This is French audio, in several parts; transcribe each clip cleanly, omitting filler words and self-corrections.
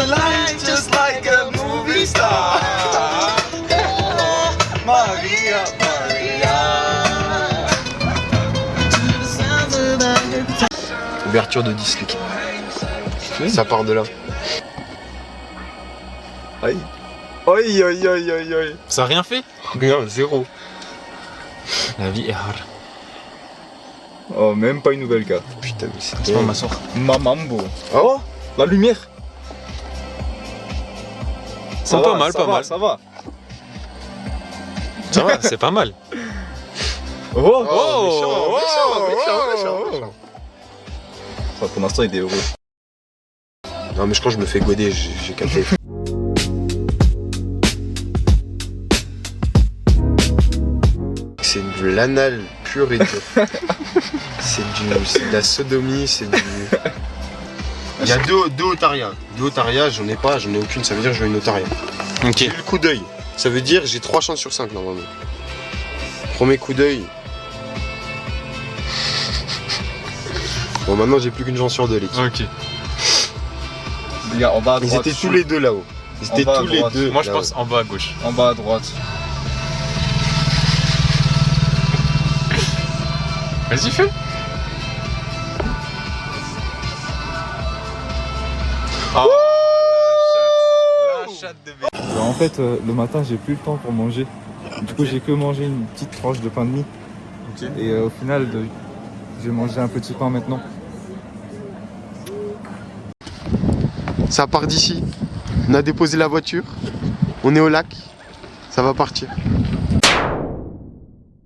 the lines just like a movie star. Maria, Maria. Ouverture de Disney. Ça part de là. Aïe. Aïe aïe aïe aïe aïe. Ça a rien fait? Rien, zéro. La vie est hard. Oh, même pas une nouvelle carte. Putain, mais c'est C'est pas ma soeur. Mamambo. Oh, la lumière. Ça pas va, mal, ça pas va, mal. Ça va. Ça va, c'est pas mal. Oh, Oh, méchant. Ça, pour l'instant, il est heureux. Non, mais je crois que je me fais goder, j'ai capté. C'est de l'anal pur et dur. C'est de la sodomie, c'est du... Il y a deux otarias. Deux otarias, j'en ai pas, j'en ai aucune, ça veut dire que je veux une otaria. Ok. J'ai eu le coup d'œil. Ça veut dire j'ai 3 chances sur 5 normalement. Premier coup d'œil. Bon, maintenant j'ai plus qu'une chance sur 2, les gars. Ok. Les gars, en bas à droite. Ils étaient tous les deux là-haut. Ils étaient bas à tous les droite. deux. Moi je là-haut. pense en bas à gauche. En bas à droite. Vas-y, fais. Oh, la chatte de bébé. En fait, le matin, j'ai plus le temps pour manger. Du coup, j'ai que mangé une petite tranche de pain de mie. Et au final, j'ai mangé un petit pain maintenant. Ça part d'ici. On a déposé la voiture. On est au lac. Ça va partir.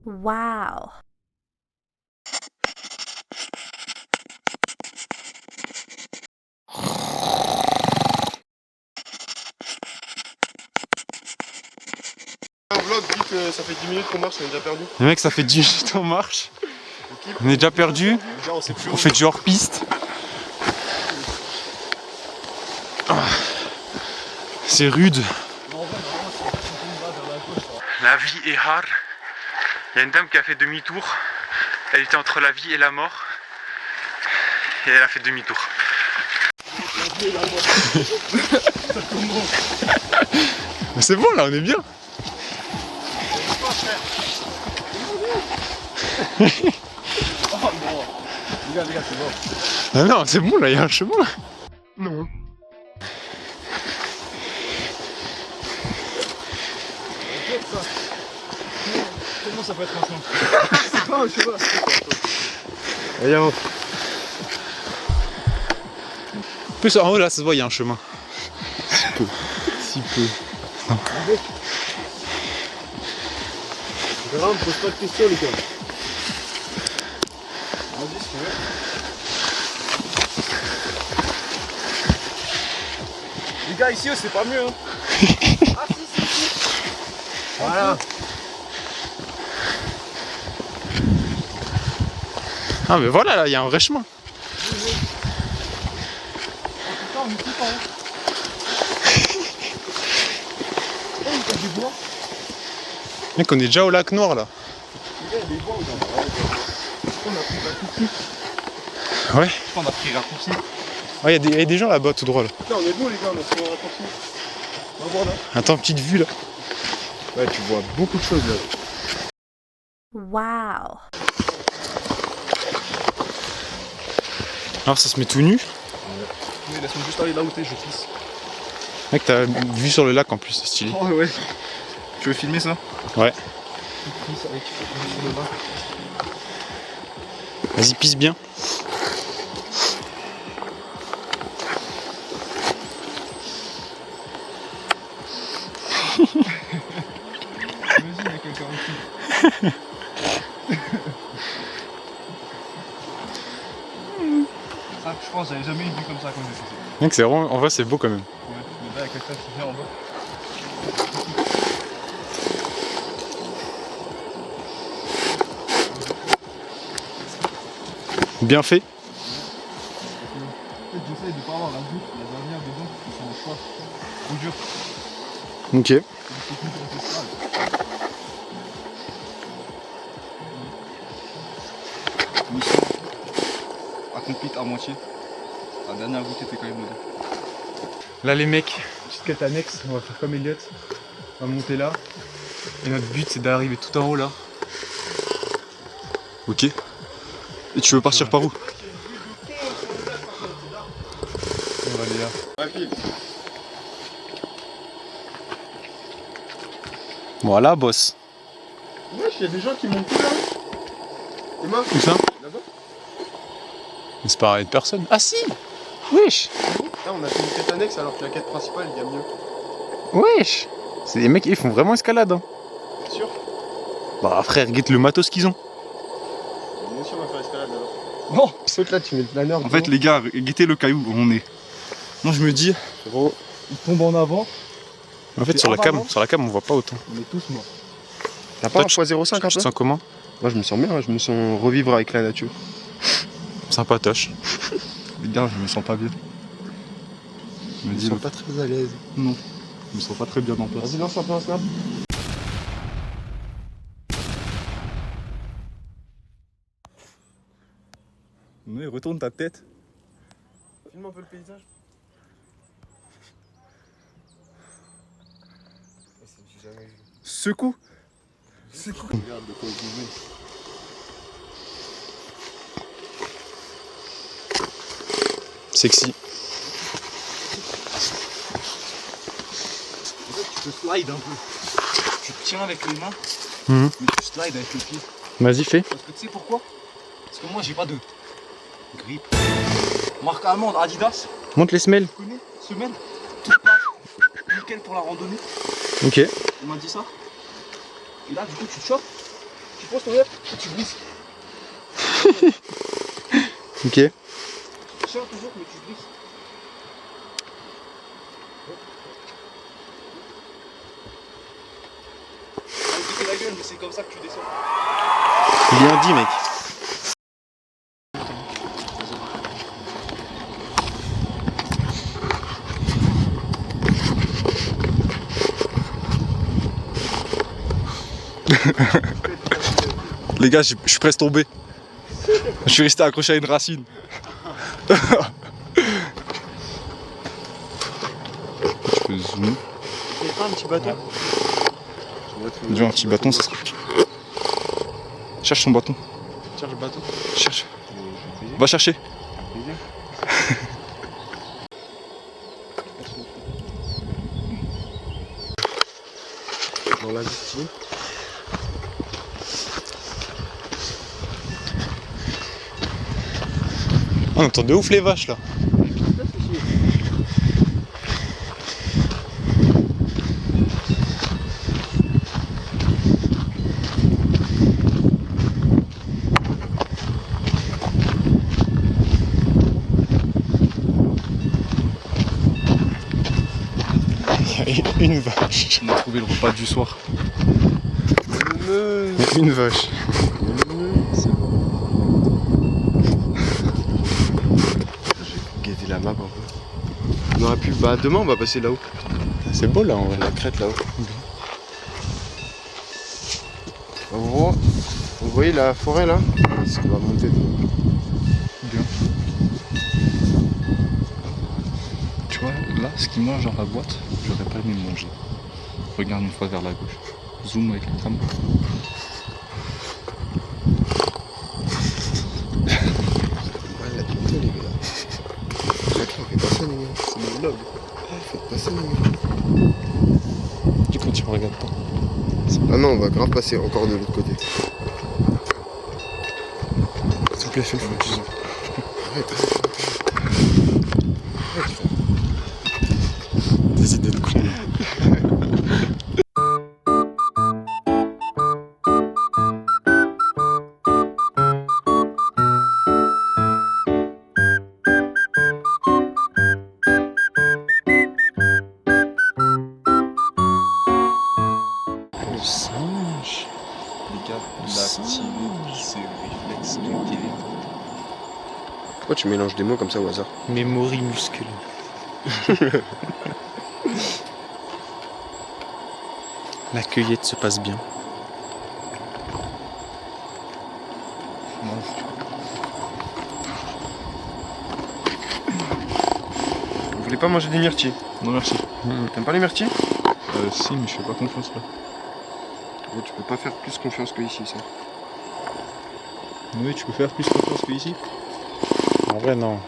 Wow. Un vlog dit que ça fait 10 minutes qu'on marche, on est déjà perdu. Le mec, ça fait 10 minutes qu'on marche. On est déjà perdu. Déjà, on sait plus. On fait du hors-piste. Ah. C'est rude. La vie est hard. Il y a une dame qui a fait demi-tour. Elle était entre la vie et la mort. Et elle a fait demi-tour. Mais c'est bon là, on est bien. Les gars, c'est bon. Ah non, c'est bon là, il y a un chemin. Non. Comment ça peut être un chemin? Je sais pas. Regarde. Plus en haut là, ça se voit, il y a un chemin. Si peu. Grave, pose pas de questions, les gars. Vas-y, si tu veux. Les gars, ici, c'est pas mieux. Hein. Ah, si. Voilà. Ah mais voilà, là, il y a un vrai chemin. On est tout en haut. Oh, il y a des bois. Mec, on est déjà au lac Noir là. Les gars, il y a des bois dedans. On a pris raccourci. Ouais. On a pris raccourci. Ouais, il y a des gens là-bas tout droit là. Putain, on est beau, les gars, on a pris un raccourci. On va voir là. Attends, petite vue là. Ouais, tu vois beaucoup de choses là. Wow. Alors ça se met tout nu. Mais laisse-moi juste aller là où t'es, je pisse. Mec, t'as vue sur le lac en plus, c'est stylé. Oh ouais. Tu veux filmer ça? Ouais. Je pisse avec sur le bas. Vas-y, pisse bien. Vas-y, il y a quelqu'un aussi. Ça, je pense, j'avais jamais eu une vue comme ça quand j'ai fait ça. Mec, c'est vraiment, en vrai, c'est beau quand même. Ouais, mais là, il y a quelqu'un qui vient en bas. Bien fait. En fait, j'essaye de pas avoir la vue, la dernière des gens qui sont pas trop durs. Ok. C'est une technique ancestrale. Mission accomplie à moitié. La dernière goutte était quand même dedans. Là les mecs, petite quête annexe, on va faire comme Elliot. On va monter là. Et notre but c'est d'arriver tout en haut là. Ok. Et tu veux partir par où? On va aller là. Voilà, boss. Wesh, il y a des gens qui montent là. Et moi? Où ça? Là-bas. Mais c'est pas une personne. Ah si! Wesh! Là, on a fait une quête annexe alors que la quête principale, il y a mieux. Wesh! C'est des mecs, ils font vraiment escalade. Hein. T'es sûr? Bah frère, guette le matos qu'ils ont. Nous aussi, on va faire escalade alors. Non. Saute là, tu mets le planeur. En fait, les gars, guettez le caillou où on est. Moi, je me dis, gros. il tombe en avant, En fait, C'est sur la avant. cam, on voit pas autant. on est tous morts. T'as pas un Toi, x05 un Tu te peu? sens comment? Moi, je me sens bien, hein, je me sens revivre avec la nature. Sympatoche. Les gars, je me sens pas bien. Je me Je dis, me sens pas très à l'aise. non, je me sens pas très bien en place. Vas-y, lance un peu un snap. Mais retourne ta tête. Filme un peu le paysage. J'ai jamais vu. Secoue. Regarde de quoi je vais. Sexy. En fait, tu peux slide un peu. Tu te tiens avec les mains, Mhm. mais tu slides avec le pied. Vas-y, fais. Parce que tu sais pourquoi? Parce que moi, j'ai pas de grip. Marque allemande, Adidas, Monte les semelles. tu connais? Semelle, tout passe. Nickel pour la randonnée. Ok. On m'a dit ça. Et là, du coup, tu te chopes, tu poses ton verre et tu glisses. Ok. Tu tiens toujours, mais tu glisses. Ça me pique la gueule, mais c'est comme ça que tu descends. Bien dit, mec. Les gars, je suis presque tombé. Je suis resté accroché à une racine. Tu peux zoomer. Y'a pas un petit bâton? Déjà un petit bâton, ça serait. Cherche son bâton. Cherche le bâton. Cherche. Va chercher. Dans la vie. On entend de ouf les vaches là. Il y a une vache. On a trouvé le repas du soir. Une vache. C'est bon. J'ai guetté la map un peu. On aurait pu. Bah, demain, on va passer là-haut. C'est beau là en vrai. La crête là-haut. En gros, vous voyez la forêt là? C'est ce qu'on va monter. Bien. Tu vois, là, ce qu'il mange dans la boîte, j'aurais pas aimé le manger. Regarde une fois vers la gauche. Zoom avec la cam. Ouais, la putain, les gars. Faites pas ça, les gars. C'est mon vlog. Faites pas ça, les gars. Du coup tu me regardes pas. Ah non, on va grave passer encore de l'autre côté. S'il te plaît, fais le focus. Arrête. Des idées de con. Le singe. Les gars, il a activé ses réflexes de télé. Pourquoi tu mélanges des mots comme ça au hasard? Mémorie musculaire. La cueillette se passe bien. voulez pas manger des myrtilles? Non merci. T'aimes pas les myrtilles? Si, mais je fais pas confiance là. Oh, tu peux pas faire plus confiance que ici, ça. Oui, tu peux faire plus confiance que ici. En vrai, non.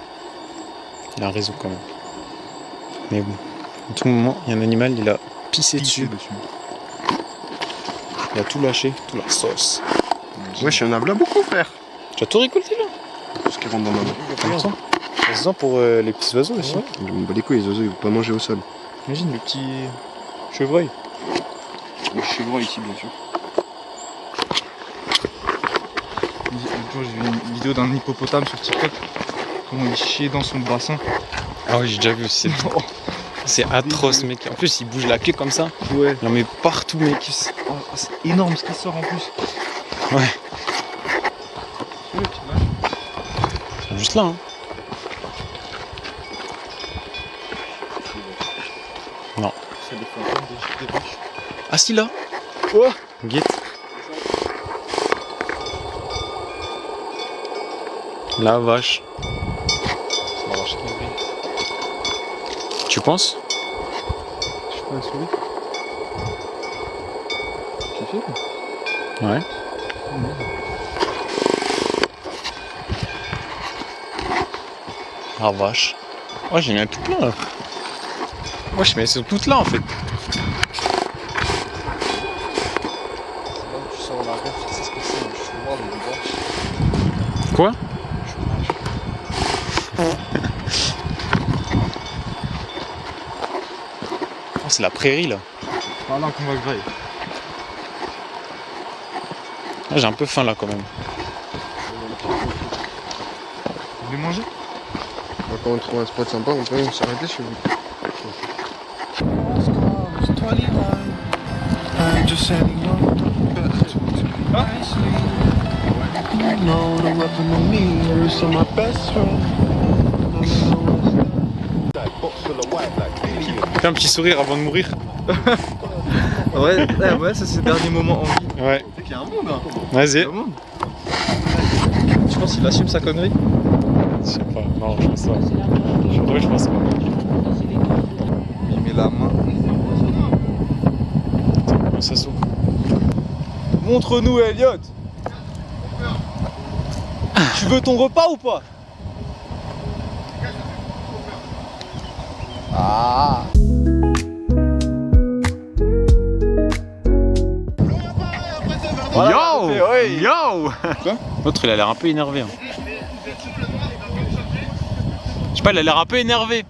Il a raison quand même. Mais bon, à tout moment, il y a un animal, il a pissé dessus. Il a tout lâché, toute la sauce. Wesh, il y en a là beaucoup, frère. Tu as tout récolté là? Tout ce qui rentre dans ma main. Passe-en pour les petits oiseaux aussi. Je me bats les couilles, les oiseaux, ils vont pas manger au sol. Imagine le petit chevreuil. Le chevreuil ici, bien sûr. L'autre jour, j'ai vu une vidéo d'un hippopotame sur TikTok. Comment il chiait dans son bassin. Ah oui, j'ai déjà vu, c'est atroce, mec. En plus, il bouge la queue comme ça. Ouais. Il en met partout, mec. Oh, c'est énorme ce qui sort en plus. Ouais. C'est juste là, hein. Non. Ah si, là. Oh. Guette. La vache. C'est la vache qui brille. Tu penses? Je suis pas la souris. Tu fais? Ouais. La vache. Ouais, j'en ai un tout plein là. Wesh, mais elles sont toutes là en fait. Tu sors la ref, c'est ce que c'est, le chômage du vache. Quoi? Oh, c'est la prairie là. Par là qu'on va grailler. Ah, j'ai un peu faim là quand même. Vous voulez manger? Quand on trouve un spot sympa, on peut s'arrêter chez vous. Fais un petit sourire avant de mourir. Ouais, ça c'est le dernier moment en vie. Ouais. Il y a un monde, hein. Vas-y. Un monde. Tu penses qu'il assume sa connerie? Je sais pas. Non, je pense pas. Je pense pas. Il met la main. Comment ça s'ouvre? Montre-nous, Elliot. Tu veux ton repas ou pas? Ah. Voilà, Yo! fait, ouais. Yo! Quoi? L'autre il a l'air un peu énervé. Hein. Je sais pas, il a l'air un peu énervé.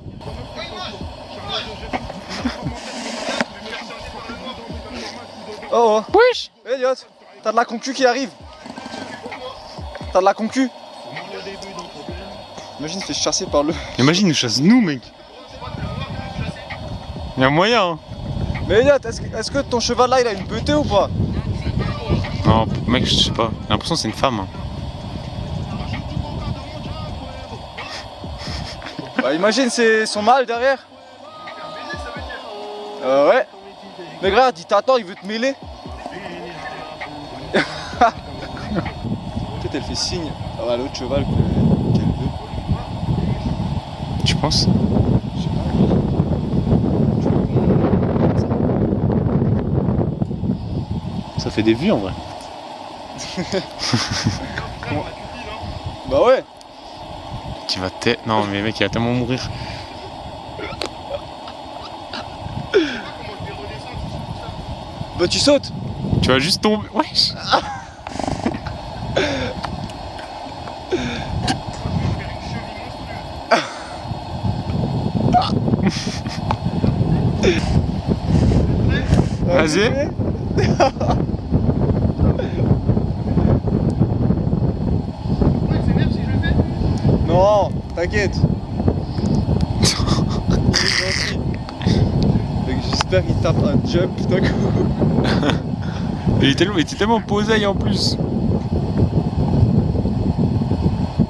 Oh, oh. Wesh! Elliot, t'as de la concu qui arrive. T'as de la concu. Imagine, c'est chassé par le. Imagine, il nous chasse nous, mec. Il y a moyen. Hein. Mais Elliot, est-ce que ton cheval là il a une beutée ou pas? Non, mec, je sais pas. J'ai l'impression que c'est une femme. Hein. Bah imagine, c'est son mâle derrière. Ouais. Mais regarde, il t'attend, il veut te mêler. Peut-être elle fait signe à l'autre cheval qu'elle veut. Tu penses? Je sais pas. Ça fait des vues en vrai. Bah ouais. Tu vas Non, mais mec, il va tellement mourir. Bah tu sautes. Tu vas juste tomber. Wesh! Vas-y. Non, t'inquiète. J'espère qu'il tape un jump d'un coup. Il était tellement posé en plus.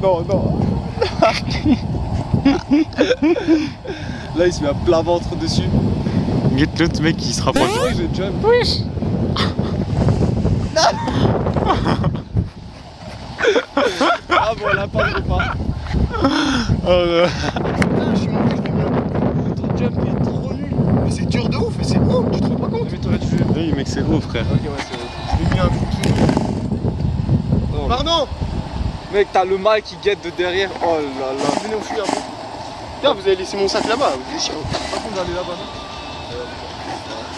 Non, non. Là, il se met à plat ventre dessus. Guette l'autre mec qui se rapproche. Ouais, je jump. Wesh! Ah voilà, pas de repas. Oh, C'est beau, frère. Ok, ouais, c'est. Je l'ai mis un coup de genou. Oh. Pardon. Mec, t'as le mâle qui guette de derrière. Oh là là. Venez, on fuit un peu. Putain, vous avez laissé mon sac là-bas, vous êtes chiant. Par contre, d'aller là-bas, non?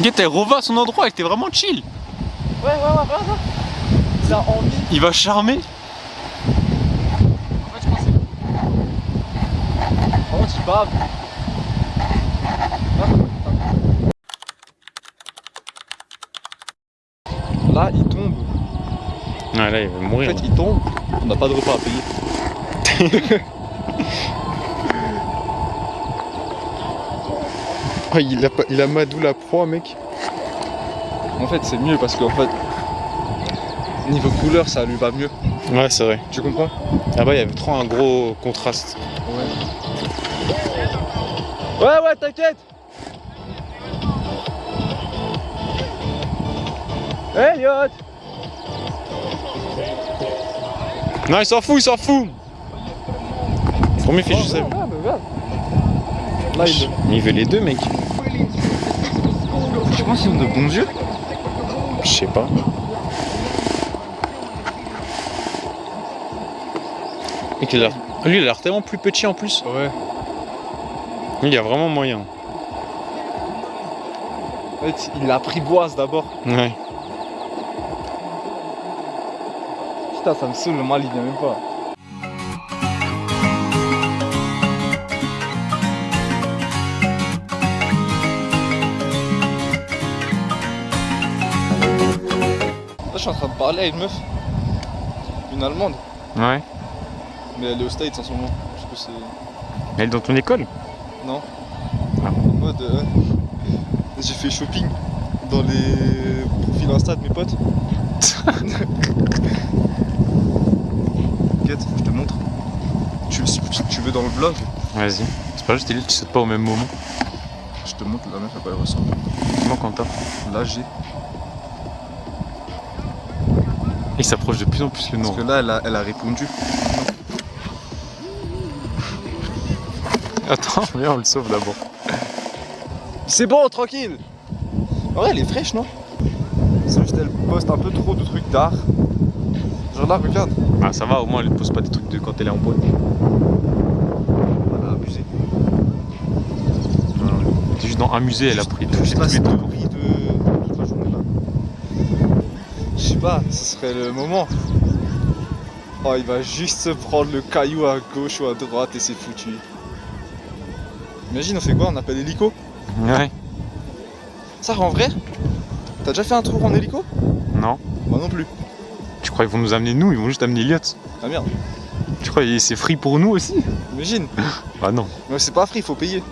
Guette, elle reva à son endroit, elle était vraiment chill. Ouais, voilà. Ça a envie. Il va charmer. En fait, je pense que c'est. Par contre, il bave. Là, il tombe. Ouais, là, il va En mourir. fait, il tombe. On n'a pas de repas à payer. Oh, il a Madou la proie, mec. En fait, c'est mieux parce qu'en fait, niveau couleur, ça lui va mieux. Ouais, c'est vrai. Tu comprends? Là-bas, il y avait trop un gros contraste. Ouais, t'inquiète. Hey, yacht. Non, il s'en fout. Faut mieux faire juste ça. Là, il Il veut les deux, mec. Je pense qu'ils ont de bons yeux. Je sais pas. Et qu'il a l'air- Lui, il a l'air tellement plus petit en plus. Ouais. Lui, il y a vraiment moyen. En fait, il l'apprivoise d'abord. Ouais. Putain, ça me saoule, le mal, il vient même pas. Là, je suis en train de parler à une meuf. Une allemande. Ouais. Mais elle est aux States en ce moment. Je sais que c'est. Elle est dans ton école? Non. Ah. En mode. J'ai fait shopping dans les profils Insta de mes potes. T'inquiète, je te montre. Tu veux dans le vlog? Vas-y. C'est pas juste, tu sautes pas au même moment. Je te montre la meuf à quoi elle ressemble. Comment Quentin? Là j'ai. Il s'approche de plus en plus le Parce nom. que là elle a répondu. Attends, viens, on le sauve d'abord. C'est bon, tranquille. En vrai elle est fraîche non? C'est juste elle poste un peu trop de trucs d'art. Genre là regarde. Ah, ça va, au moins, elle ne pose pas des trucs de quand elle est en boîte. Elle a abusé. C'est juste dans un musée, elle a pris Juste la tous les trucs. story de toute la journée là. Je sais pas, ce serait le moment. Oh, il va juste se prendre le caillou à gauche ou à droite et c'est foutu. Imagine, on fait quoi? On appelle l'hélico? Ouais. Ça, en vrai? T'as déjà fait un tour en hélico? Non. Moi non plus. Tu crois qu'ils vont nous amener nous? Ils vont juste amener Elliot. Ah merde, Tu crois que c'est free pour nous aussi? imagine. Bah non. Mais c'est pas free, faut payer.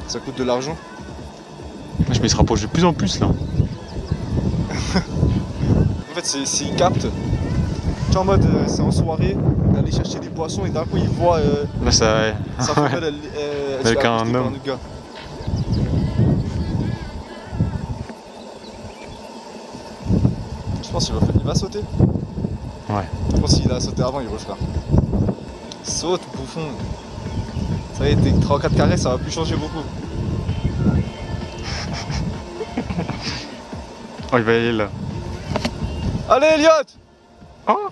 Ça coûte de l'argent. Je me se rapproche de plus en plus là. En fait, c'est ils captent. Tu vois, en mode, c'est en soirée, d'aller chercher des poissons et d'un coup, ils voient Là, ça. sa femelle, elle se Avec fait un accoster par homme. autre gars. Je pense qu'il va sauter. Ouais. Je pense qu'il a sauté avant, il refera. Saute, bouffon. Ça y est, tes 3-4 carrés, ça va plus changer beaucoup. Oh, il va y aller là. Allez, Elliot! Oh.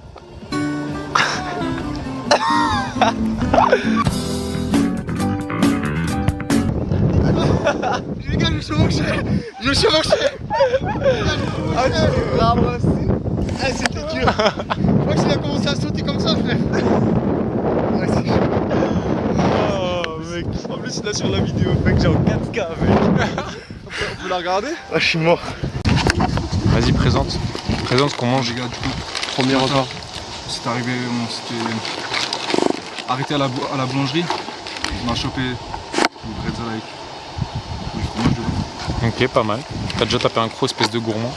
Les gars, je me suis manché! Je me suis manché! Ah, tu l'as ramassé! Ah, c'était dur! Je crois qu'il a commencé à sauter comme ça, frère! Ouais, c'est chaud! Oh, mec. En plus, il l'a sur la vidéo. Mec, j'ai en 4K, mec. On peut la regarder? Ah, je suis mort. Vas-y, présente. Présente ce qu'on mange. Les gars, du coup, Premier repas. c'est arrivé, on s'était arrêté à la boulangerie. On a chopé le bretzel avec du fromage dedans. Ok, pas mal. T'as déjà tapé un croc, espèce de gourmand.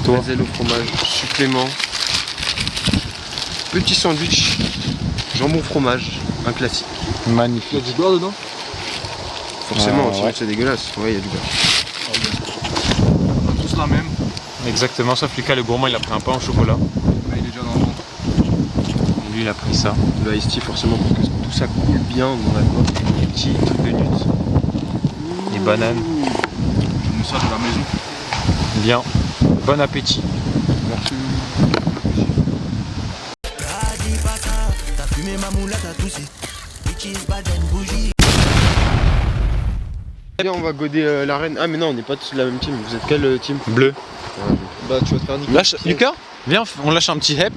Toi? Bretzel au fromage, supplément. Petit sandwich, jambon fromage, un classique. Il y a Magnifique. du beurre dedans? Forcément, Ah, sinon ouais. c'est dégueulasse. Ouais, il y a du beurre. On a tous la même, Exactement, sauf Lucas, le gourmand, il a pris un pain au chocolat. mais il est déjà dans le ventre. Et lui, il a pris ça. Le iced tea, forcément, pour que tout ça coule bien dans la boîte. Petit truc de nuit. Les bananes. Je me sers de la maison. Bien. Bon appétit. Merci. Viens, on va goder la reine. Ah mais non, on n'est pas tous de la même team. Vous êtes quel team? Bleu. Bah tu vas te faire niquer. Lâche, Lucas, viens, on lâche un petit hep.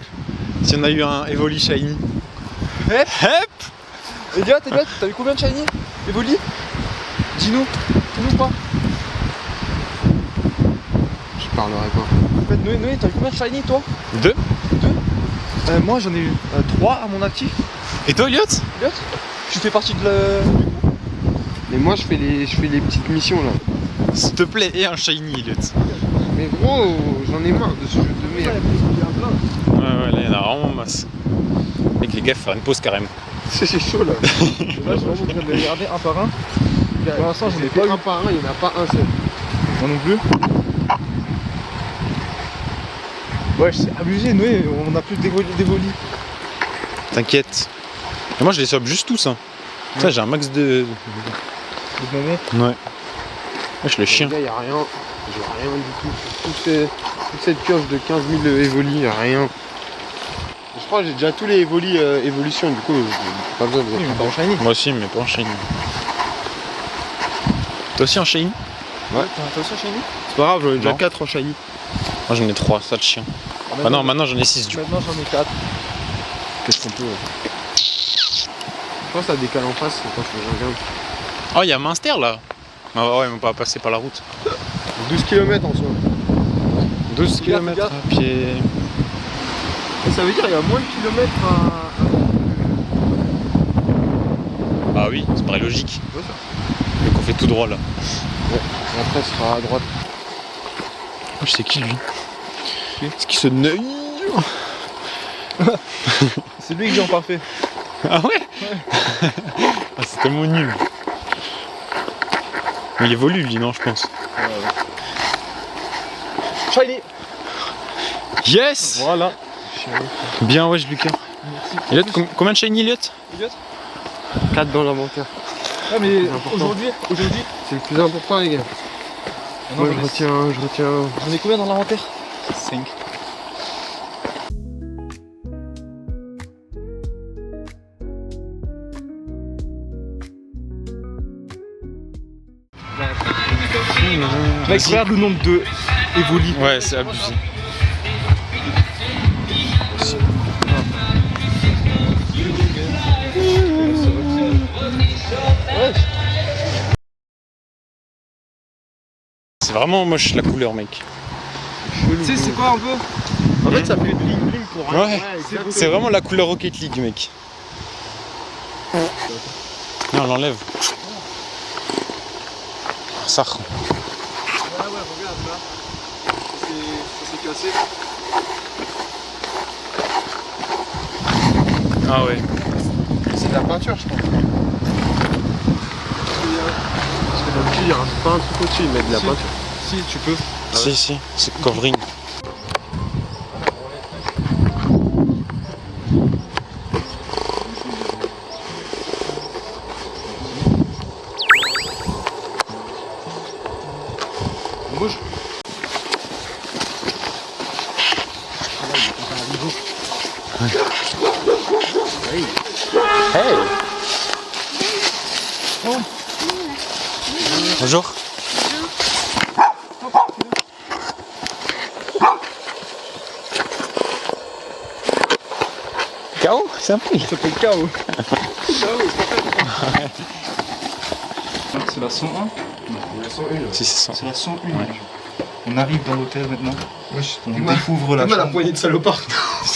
Si on a eu un Evoli Shiny. Hep. Hep. Elliot, t'as eu combien de shiny? Evoli? Dis-nous pas. Je parlerai pas. Noé, t'as eu combien de shiny toi? 2. Moi j'en ai eu 3 à mon actif. Et toi, Elliot? Elliot, tu fais partie de la... Mais moi je fais les petites missions là. S'il te plaît, et un Shiny, Elliot. Mais gros, j'en ai marre de ce jeu de merde. Ouais, là, il y en a vraiment masse. Mec, les gars, faut faire une pause carrément. C'est chaud là. Là je suis vraiment en train de les regarder un par un. Pour l'instant j'en ai pas eu. Un par un, il n'y en a pas un seul. Moi non plus. Ouais, c'est abusé, Noé, on a plus d'évolis. T'inquiète. Et moi, je les sobe juste tous. Hein. Ça, j'ai un max de. Ouais. Wesh, le chien. Il n'y a rien. J'ai rien du tout. Toute cette pioche de 15 000 évolis, il n'y a rien. Je crois que j'ai déjà tous les évolis évolution, du coup, j'ai pas besoin de. Oui, mais pas en shiny. Moi aussi, mais pas en Shiny. Toi aussi en Shiny? Ouais, t'as aussi un shiny? C'est pas grave, j'en ai déjà Non. 4 en shiny. Moi, j'en ai 3, ça de chien. Ah non, maintenant j'en ai 6 du coup. Maintenant j'en ai 4. Qu'est-ce qu'on peut Je pense que ça décale en face quand je regarde. Oh, il y a Minster là. Ah ouais, ils m'ont pas passé par la route. 12 km en soi. 12 Fais gaffe, km à pied. Et ça veut dire qu'il y a moins de kilomètres à... Bah oui, ça paraît logique. Ouais, ça. Donc on fait tout droit là. Et après, ce sera à droite. Oh, je sais qui lui. Est-ce qu'il se neuille? C'est lui que j'ai en parfait. Ah ouais, Ah, c'est tellement nul. Mais il évolue lui, non, je pense. Shiny. Yes. Voilà. Bien, wesh, Lucas. Merci. Elliot, combien de shiny, Elliot? 4 dans l'inventaire. Ah mais important. aujourd'hui, C'est le plus important, les gars. Moi, je retiens. J'en ai combien dans l'inventaire? 5. Mec, regarde le nombre de évolis. Ouais, c'est abusé. C'est vraiment moche la couleur, mec. Tu sais, c'est quoi un peu? En fait, ça fait bling bling pour rien. Ouais, c'est vraiment la couleur Rocket League, mec. Non, on l'enlève. Ça. Ouais, regarde là. Ça s'est cassé. Ah ouais. C'est de la peinture, je pense. Parce que d'habitude, il y a pas un truc au-dessus, ils mettent de la Si. peinture. Si, tu peux. Si, c'est covering. On bouge. Hey. Bonjour. KO, c'est un prix. Ça s'appelle KO. C'est la 101. Si, c'est ça. C'est la 101. Ouais. On arrive dans l'hôtel maintenant. Wesh, On découvre la la chambre. poignée de salopard.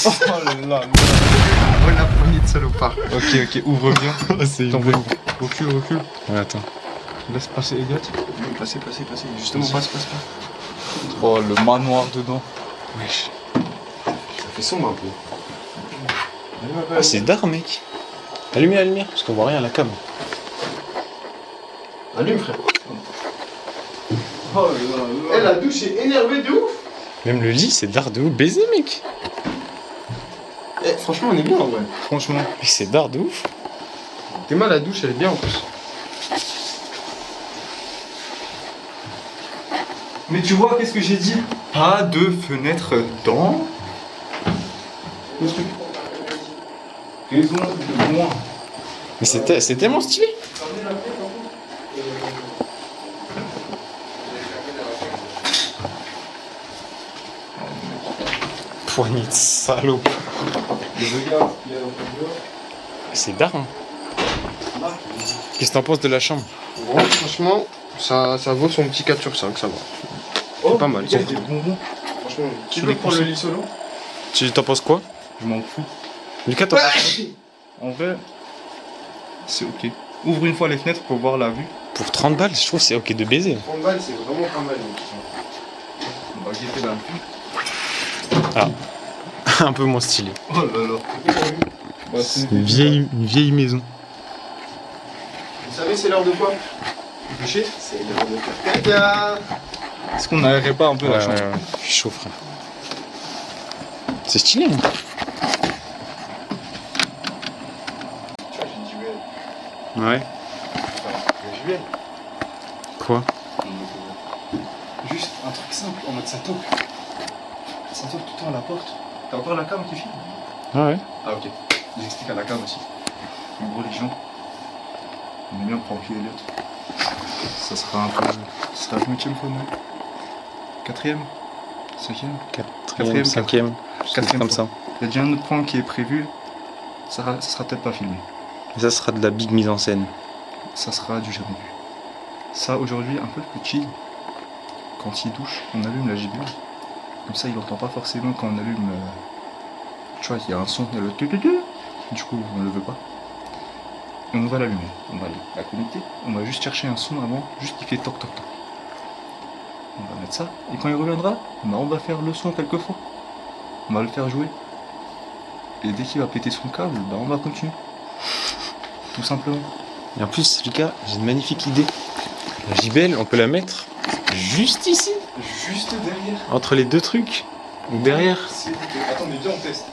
Oh là là. Oh, la poignée de salopard. Ok, ouvre bien. C'est T'en veux. Recule. Ouais, attends. Laisse passer Elliot. Passez. Justement, passe. Oh, le manoir dedans. Wesh. Ça fait sombre un peu. Ah, c'est dark, mec. Allumez la lumière, parce qu'on voit rien à la cam. Allume, frère. Oh là là. Eh, la douche est énervée de ouf. Même le lit, c'est dark de ouf. Baiser, mec. Eh, franchement, on est bien en vrai. Franchement. Mec, c'est dark de ouf. T'es mal, la douche, elle est bien en plus. Mais tu vois, qu'est-ce que j'ai dit? Pas de fenêtre dans le truc. Raison de moins. Mais c'est tellement stylé. Poignée de salaud. C'est daron. Qu'est-ce que t'en penses de la chambre? Bon, franchement, ça vaut son petit 4 sur 5, ça va. C'est pas mal. Il y a des bonbons. Franchement, Tu veux prendre le lit solo? Tu t'en penses quoi? Je m'en fous. Lucas, t'en penses quoi? En vrai, c'est ok. Ouvre une fois les fenêtres pour voir la vue. Pour 30 balles, je trouve que c'est ok de baiser. 30 balles, c'est vraiment pas mal. On va guetter la vue. Un peu moins stylé. Oh là là. Bah, c'est Une vieille maison. Vous savez, c'est l'heure de quoi? couché. C'est l'heure de faire caca. Est-ce qu'on n'aérerait pas un peu la chambre? Je suis chaud, frère. C'est stylé, hein. Tu vois, j'ai dit ouais. Ouais. J'y vais. Quoi? Juste un truc simple en mode ça toque. Ça toque tout le temps à la porte. T'as encore la cam qui filme? Ah ouais. Ah ok. J'explique à la cam aussi. En gros les gens, on est bien pour enfiler l'autre. Ça sera un peu. Ce sera la 8ème fois, non? 4ème? 5ème? 4ème, 5ème. Quatrième Comme fois. ça. Il y a déjà un autre point qui est prévu. Ça sera peut-être pas filmé. Et ça sera de la big mise en scène. Ça sera du jamais vu. Ça aujourd'hui un peu plus chill. Quand il douche, on allume la JBL. Comme ça il n'entend pas forcément quand on allume. Tu vois, il y a un son, il y a le tu. Du coup on le veut pas. Et on va l'allumer. On va la connecter. On va juste chercher un son avant, juste qui fait toc toc toc. On va mettre ça. Et quand il reviendra, bah, on va faire le son quelquefois. On va le faire jouer. Et dès qu'il va péter son câble, bah on va continuer. Tout simplement. Et en plus, Lucas, j'ai une magnifique idée. La JBL, on peut la mettre juste ici, Juste derrière. entre les deux trucs. Ou derrière. Attends, mais viens on teste.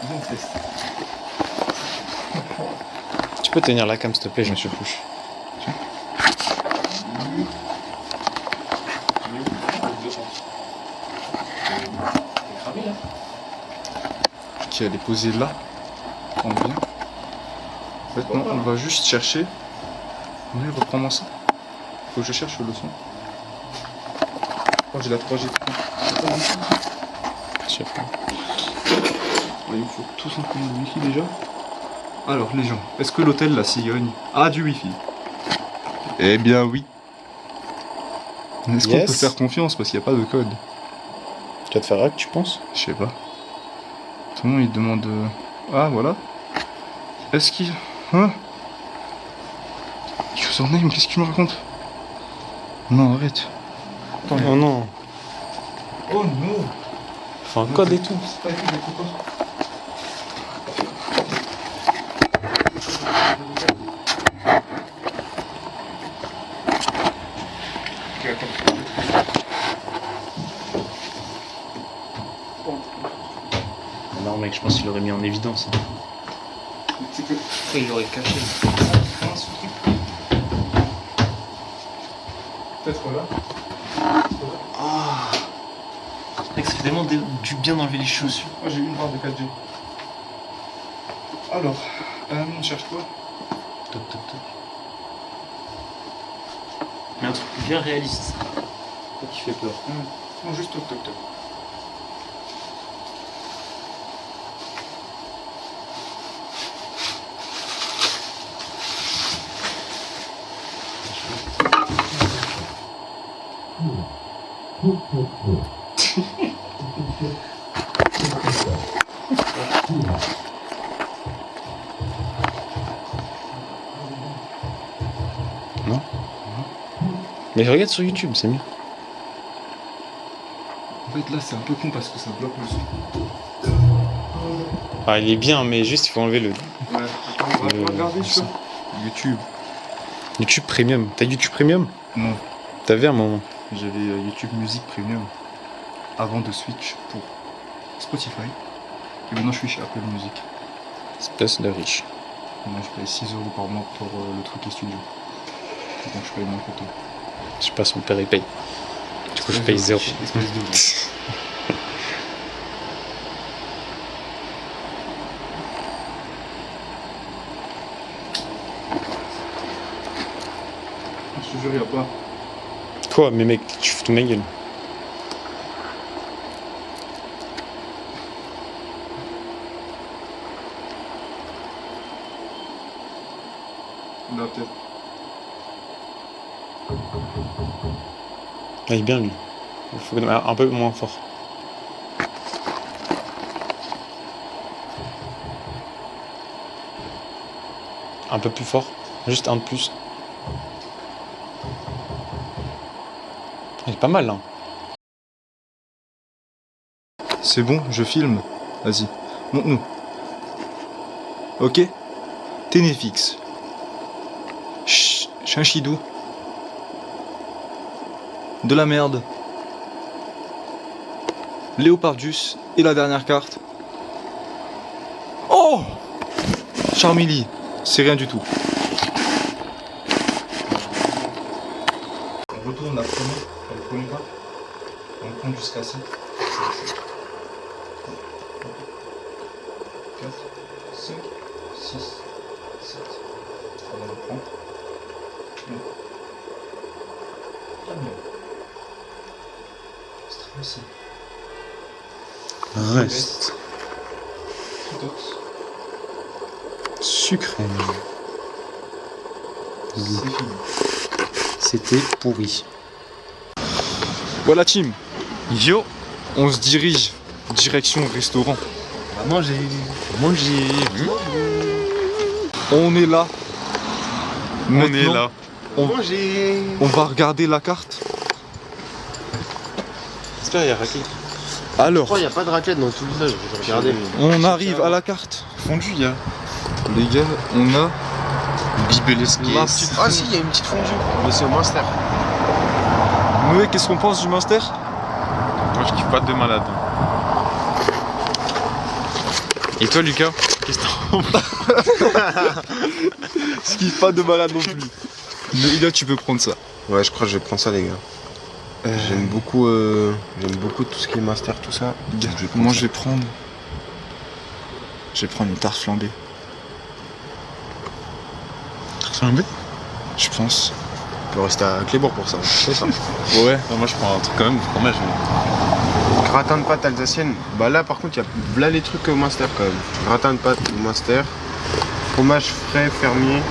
Viens on teste. Tu peux tenir la cam, s'il te plaît, je me suis couché. Ok, elle est posée là. En bien. Maintenant, on va juste chercher. Oui, reprends-moi ça. Faut que je cherche le son. Oh, j'ai la 3G. Je sais pas. Il me faut tout simplement le wifi déjà. Alors, les gens, est-ce que l'hôtel La Cigogne a du wifi? Eh bien, oui. Est-ce qu'on Yes. peut faire confiance parce qu'il n'y a pas de code? Tu vas te faire hack, tu penses? Je sais pas. Tout le monde il demande. Ah voilà. Est-ce qu'il. Hein? Username, qu'est-ce que tu me racontes? Non, arrête. Attends, Oh non. Oh non! Enfin, un code et tout. C'est pas écrit, j'écoute pas. Ok, attends. Non, mec, je pense qu'il l'aurait mis en évidence. C'est que. Après, il l'aurait caché. Peut-être là. Mec, ça fait tellement du bien d'enlever les chaussures. Moi j'ai une barre de 4G. Alors, on cherche quoi? Toc, toc, toc. Mais un truc bien réaliste. Pas qui fait peur. Non, juste toc toc toc. Mais regarde sur YouTube, c'est mieux. En fait là c'est un peu con parce que ça bloque le son. Ah, il est bien, mais juste il faut enlever le Ouais, on va regarder sur YouTube. YouTube Premium. T'as YouTube Premium? Non, T'avais un moment. j'avais YouTube Music Premium avant de switch pour Spotify. Et maintenant je suis chez Apple Music. Espèce de riche. Maintenant je paye 6 € par mois pour le truc et studio. Donc je paye moins que toi. Je sais pas, son père il paye. Du coup, je paye 0. Je te jure, y'a pas. Quoi? Mais mec, tu fous ton ma gueule. Là, peut-être. Ah, il est bien lui. Il faut un peu moins fort. Un peu plus fort. Juste un de plus. Il est pas mal là. C'est bon, je filme. Vas-y, montre-nous. Ok. Ténéfix. Chinchidou. De la merde. Léopardus. Et la dernière carte. Oh Charmilly. C'est rien du tout. On retourne la première. Le premier pas. On compte jusqu'à 7. 4, 5, 6, 7. On le prend. Stress. Reste. Tox. Sucré. C'est fini. C'était pourri. Voilà team. Yo. On se dirige direction restaurant. Manger. On est là. On est Maintenant, là. Manger. On va regarder la carte. J'espère qu'il y a raqué. Alors, Pourquoi il n'y a pas de raclette dans tout le village? Je vais regarder. on arrive à la carte. Fondu, il y a. Les gars, on a Bibelesque. la petite. Ah si, il y a une petite fondue. Mais c'est au Monster. Noé, qu'est-ce qu'on pense du Monster? Moi, je kiffe pas de malade. Et toi, Lucas? Qu'est-ce que t'en Ce qui pas de malade non plus. Mais là, tu peux prendre ça. Ouais, je crois que je vais prendre ça, les gars. J'aime beaucoup tout ce qui est Master, tout ça. Gars, Je vais prendre moi, ça. je vais prendre une tarte flambée. flambé? Je pense. On peut rester à Clébourg pour ça. C'est ça. Ouais. Moi, je prends un truc quand même, fromage. Gratin de pâte alsacienne. Bah là, par contre, il y a là les trucs au Monster quand même. Gratin de pâte au Monster. Fromage frais fermier.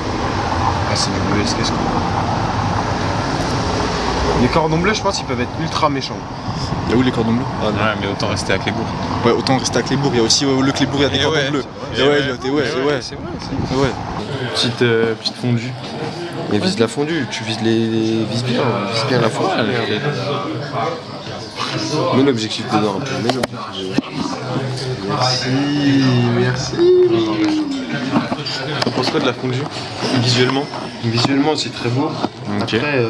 Ah, c'est du bleu esquisse quoi. Les cordons bleus, je pense qu'ils peuvent être ultra méchants. Y'a où les cordons bleus? Ouais, mais autant rester à Clébourg. Ouais, autant rester à Clébourg. Il y a aussi le Clébourg, il y a des cordons bleus. Et ouais. c'est vrai. Ouais. Petite fondue. Mais vise la fondue, tu vises vise bien la fondue. Mets l'objectif dedans un peu. Mets l'objectif dedans. Merci. T'en penses quoi de la fondue? Visuellement? Visuellement, c'est très beau. Ok. Après,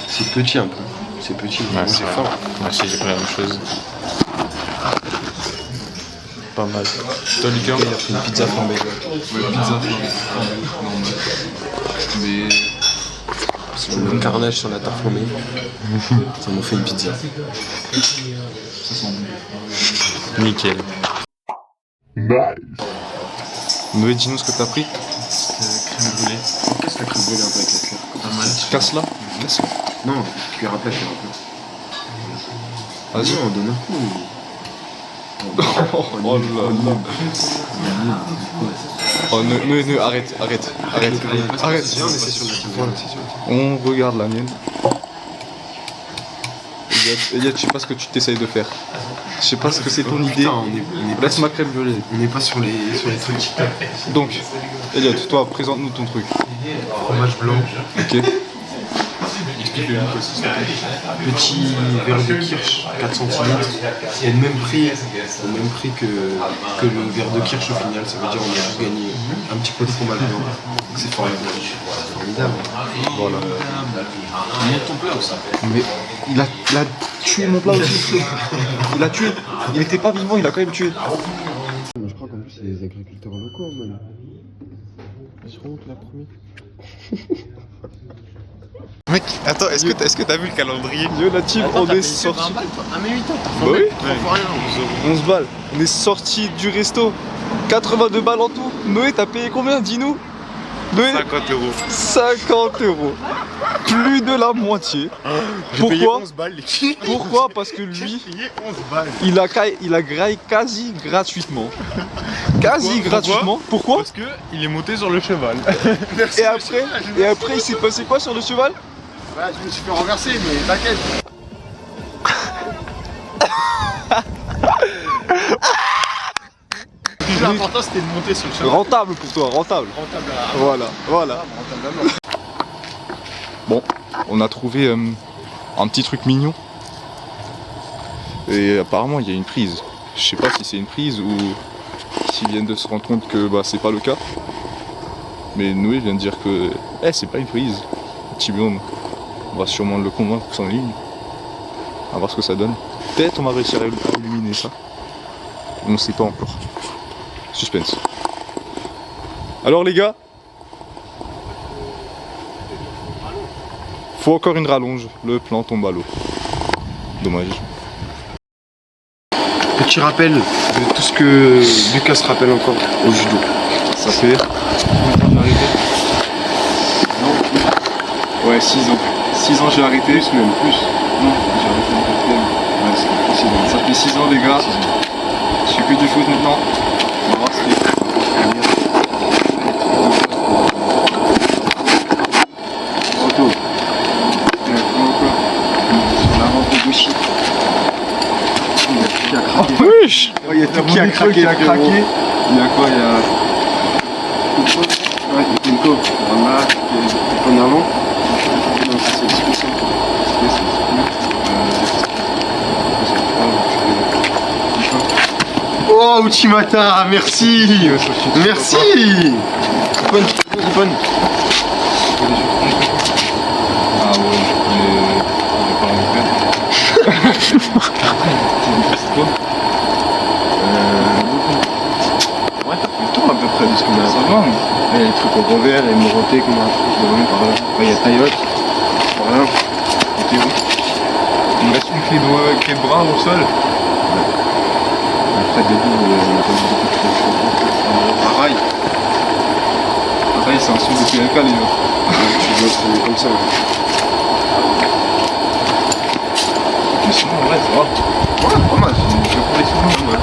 c'est petit un peu. C'est petit, Ouais, c'est c'est fort. Moi aussi, j'ai pris la même chose. Pas mal. Toi, Lucas? Il a pris une pizza flambée. Ouais, pizza flambée. Mais. Je mets le carnage sur la tarte flambée. Ça m'en fait une pizza. Ça sent bon. Nickel. Noé, dis-nous ce que t'as pris. Crème brûlée. Qu'est-ce que la crème brûlée un peu avec la claire? Pas mal. Casse-la. Non, cuillère à plat, cuillère à plat. Vas-y. Non, donne un coup. Oh là là. Oh, Noé, arrête. On regarde la mienne. Eliade, je sais pas ce que tu t'essayes de faire. Je sais pas ce que c'est ton idée. Putain, on est Laisse ma crème brûlée. On n'est pas sur les trucs. Donc, Eliade, toi, présente-nous ton truc. Fromage blanc. Ok. Petit verre de kirsch, 4 cm. C'est le même prix que le verre de kirsch au final. Ça veut dire qu'on a juste gagné un petit peu de fromage blanc. C'est formidable. Voilà. Ton plat aussi. Mais il a tué mon plat aussi. Il a tué. Il était pas vivant, il a quand même tué. Je crois qu'en plus c'est des agriculteurs locaux, man. Ils seront la première. Mec, attends, est-ce que t'as vu le calendrier? Yo la team, on est sorti. Ah mais 8 ans. Bah oui. Faut rien. 11 balles. On est sorti du resto. 82 balles en tout. Noé, t'as payé combien? Dis-nous. Noé, 50 €. 50 €. Plus de la moitié. J'ai payé Pourquoi? 11 balles les filles. Pourquoi? Parce que J'ai lui, payé 11 balles. il a graillé quasi gratuitement. Quasi Pourquoi? gratuitement. Pourquoi? Parce que il est monté sur le cheval. Et après, il s'est passé quoi sur le cheval? Bah, je me suis fait renverser, mais t'inquiète. L'important c'était de monter sur le cheval. Rentable pour toi, rentable. Rentable Voilà, voilà. rentable à mort. Bon, on a trouvé un petit truc mignon. Et apparemment, il y a une prise. Je sais pas si c'est une prise ou s'ils viennent de se rendre compte que bah, c'est pas le cas. Mais Noé vient de dire que c'est pas une prise. Tibion, on va sûrement le convaincre pour son ligne. On va voir ce que ça donne. Peut-être on va réussir à illuminer ça. On ne sait pas encore. Suspense. Alors les gars, faut encore une rallonge. Le plan tombe à l'eau. Dommage. Petit rappel de tout ce que Lucas se rappelle encore au judo. Ça fait Ouais, 6 ans. 6 ans j'ai arrêté. Plus même, plus. Non, j'ai arrêté en quatrième. Ouais, ça fait 6 ans. Ça fait 6 ans les gars. Je fais que du foot maintenant. On va voir ce qu'il y a. Sur la rampe de gauchis. Il y a tout qui a craqué. Wesh, Il y a tout qui a craqué. Il y a quoi? Il y a... Ouais, il y a une côte. Voilà, en avant. Non, ça c'est l'expression. Oh, Uchimata, merci. Merci. Bonne. Ah ouais, mais pas en faire. C'est quoi? Ouais, t'as fait le tour à peu près de ce qu'on a. Ça va, mais... Il y a les trucs au revers, les Moroté qu'on a appris, je l'ai par là. Après, il y a Tayotte. Par là. Et Théo. Il me reste une clé de bras au sol. Après, début, on a pas vu beaucoup de choses. Pareil. Pareil, c'est un son de PLK les gars. Tu vois, c'est comme ça. Mais sinon, en vrai, ça va. Ouais, pas mal. Je prends les souvenirs.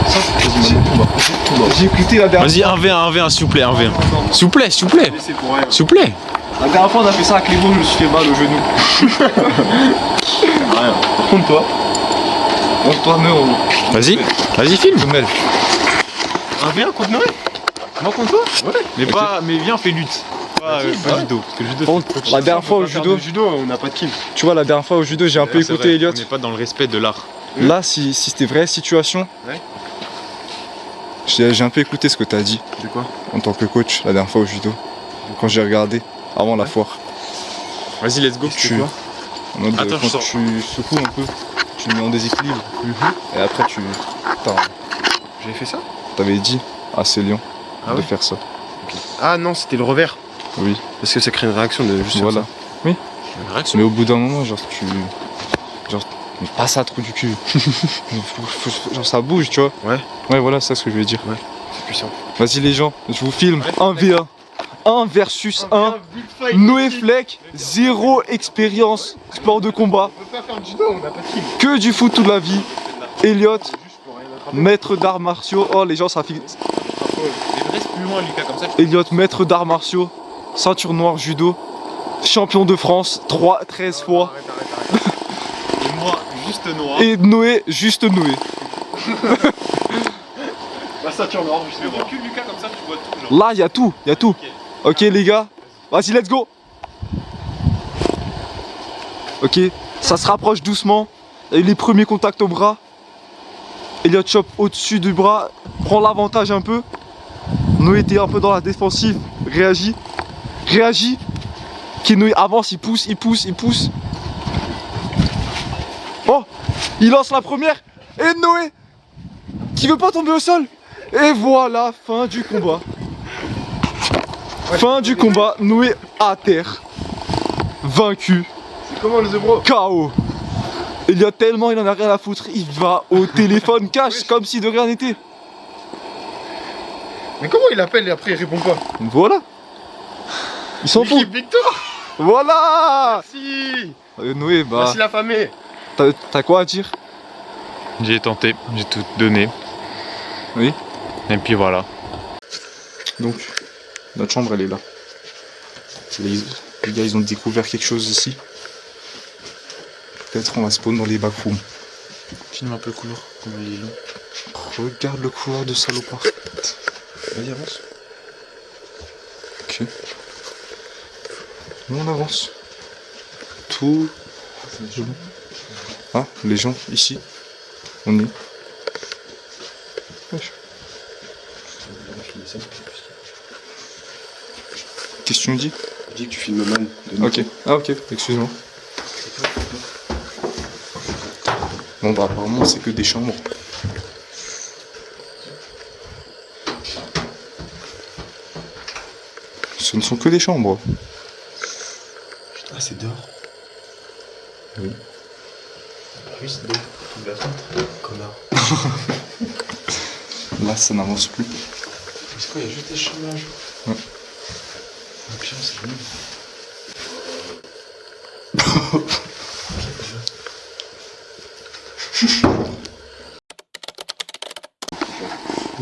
Ça, c'est quasiment tout bas. J'ai écouté la dernière Vas-y, 1v1, s'il vous plaît, 1v1. S'il vous plaît, s'il vous plaît. C'est pour rien. S'il vous plaît. La dernière fois, on a fait ça avec les mots, je me suis fait mal au genou. Rien. Par contre, toi, montre-toi, mais on. Vas-y, filme. Femelle. 1v1 contre Noé. Moi contre toi? Ouais. Mais viens, fais lutte. Pas judo. Parce que le judo, c'est La dernière fois au judo, On n'a pas de kill. tu vois, la dernière fois au judo, j'ai un peu c'est écouté vrai, Elliot. On n'est pas dans le respect de l'art. Là, si c'était vraie situation, Ouais. j'ai un peu écouté ce que t'as dit De quoi? en tant que coach la dernière fois au judo. Quand j'ai regardé, avant la foire. Vas-y, let's go. Tu- En mode, Attends, je quand sors. tu secoues un peu, tu me mets en déséquilibre. Et après, J'avais fait ça? t'avais dit à Célian Ah de ouais? faire ça. Ah non, c'était le revers. Oui, Parce que ça crée une réaction de juste voilà. comme Une réaction. Mais au bout d'un moment, genre, mais pas ça trop du cul. Genre, ça bouge, tu vois. Ouais. Ouais, voilà, c'est ça ce que je veux dire. ça. C'est puissant. Vas-y, les gens, je vous filme 1v1. 1 versus 1. Noé Fleck, 0 expérience sport de combat. On peut pas faire du judo, on n'a pas de kill. Que du foot toute la vie. Elliot, maître d'arts martiaux. Oh, les gens, ça fait. Reste plus loin, Lucas, comme ça. Elliot, maître d'arts martiaux, ceinture noire judo, champion de France 13 fois. Et moi, juste noir. Et Noé, juste Noé. La ceinture noire, je sais pas. recule, Lucas, comme ça, tu vois tout. Genre. Là, il y a tout, il y a tout. Ok, les gars, vas-y, let's go. Ok, ça se rapproche doucement. Et les premiers contacts au bras. Elliot chope au-dessus du bras, prend l'avantage un peu. Noé était un peu dans la défensive, réagit. Ok, Noé avance, il pousse. Oh, il lance la première. Et Noé, qui veut pas tomber au sol. Et voilà, fin du combat. Fin du combat, Noé à terre. vaincu, C'est comment le zébro? KO. Il y a tellement, il en a rien à foutre, il va au téléphone cash comme si de rien n'était. Mais comment il appelle et après il répond pas? Voilà. Il s'en fout. Victor. Voilà. Si. Noé, bah, Merci la famille. t'as quoi à dire? J'ai tenté, j'ai tout donné. Oui. Et puis voilà. Donc, notre chambre, elle est là. Les gars, ils ont découvert quelque chose ici. Peut-être on va spawn dans les backrooms. Filme un peu le couloir, comment il est long. Regarde le couloir de salopard. Vas-y, avance. Ok. Nous on avance. Tout. Ah, les gens, ici. On est. Wesh. Qu'est-ce que tu me dis? Je dis que tu filmes man. Ok. Ah ok, excuse-moi. Bon bah apparemment c'est que des chambres. Ce ne sont que des chambres. Ah, c'est dehors. Oui. Ah oui, c'est dehors. Tu la fenêtre. Connard. Là ça n'avance plus. C'est quoi, il y a juste des chambres là, Ouais. Ah putain, c'est nul.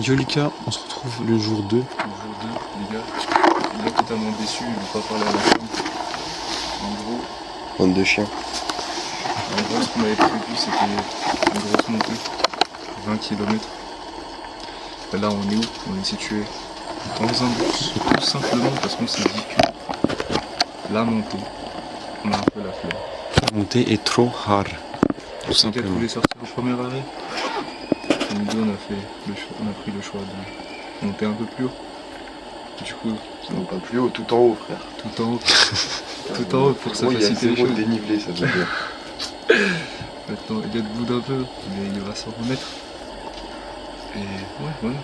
Yolika, on se retrouve le jour 2. Le jour 2, les gars totalement déçus, ils vont pas parler à la femme. En gros, Bande de chiens. ce qu'on avait prévu c'était une grosse montée, 20 km. Et là on est où? On est situé dans un bus, tout simplement parce qu'on s'est dit que la montée, on a un peu la flemme. La montée est trop hard. Tout On simplement. voulait sortir au premier arrêt. Nous deux, on a pris le choix de monter un peu plus haut. Du coup, Non, pas plus haut, tout en haut, frère. tout en haut. Tout en haut pour ça Il y a faciliter les zéro choses. dénivelé, ça veut dire. Maintenant, il est debout d'un peu, mais il va s'en remettre. Et ouais, voilà.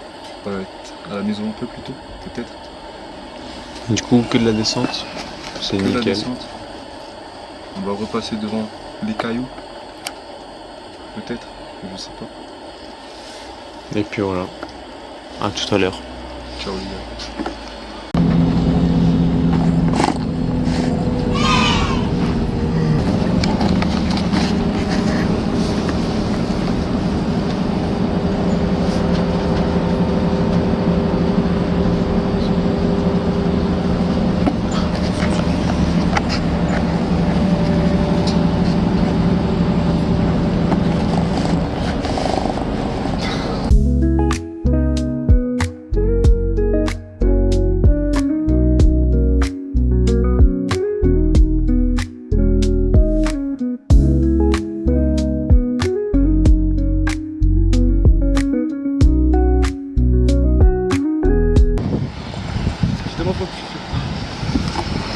On va être à la maison un peu plus tôt, peut-être. Du coup, que de la descente. C'est Que la nickel. descente. On va repasser devant les cailloux. Peut-être, je sais pas. Et puis voilà. À tout à l'heure. Ciao les gars.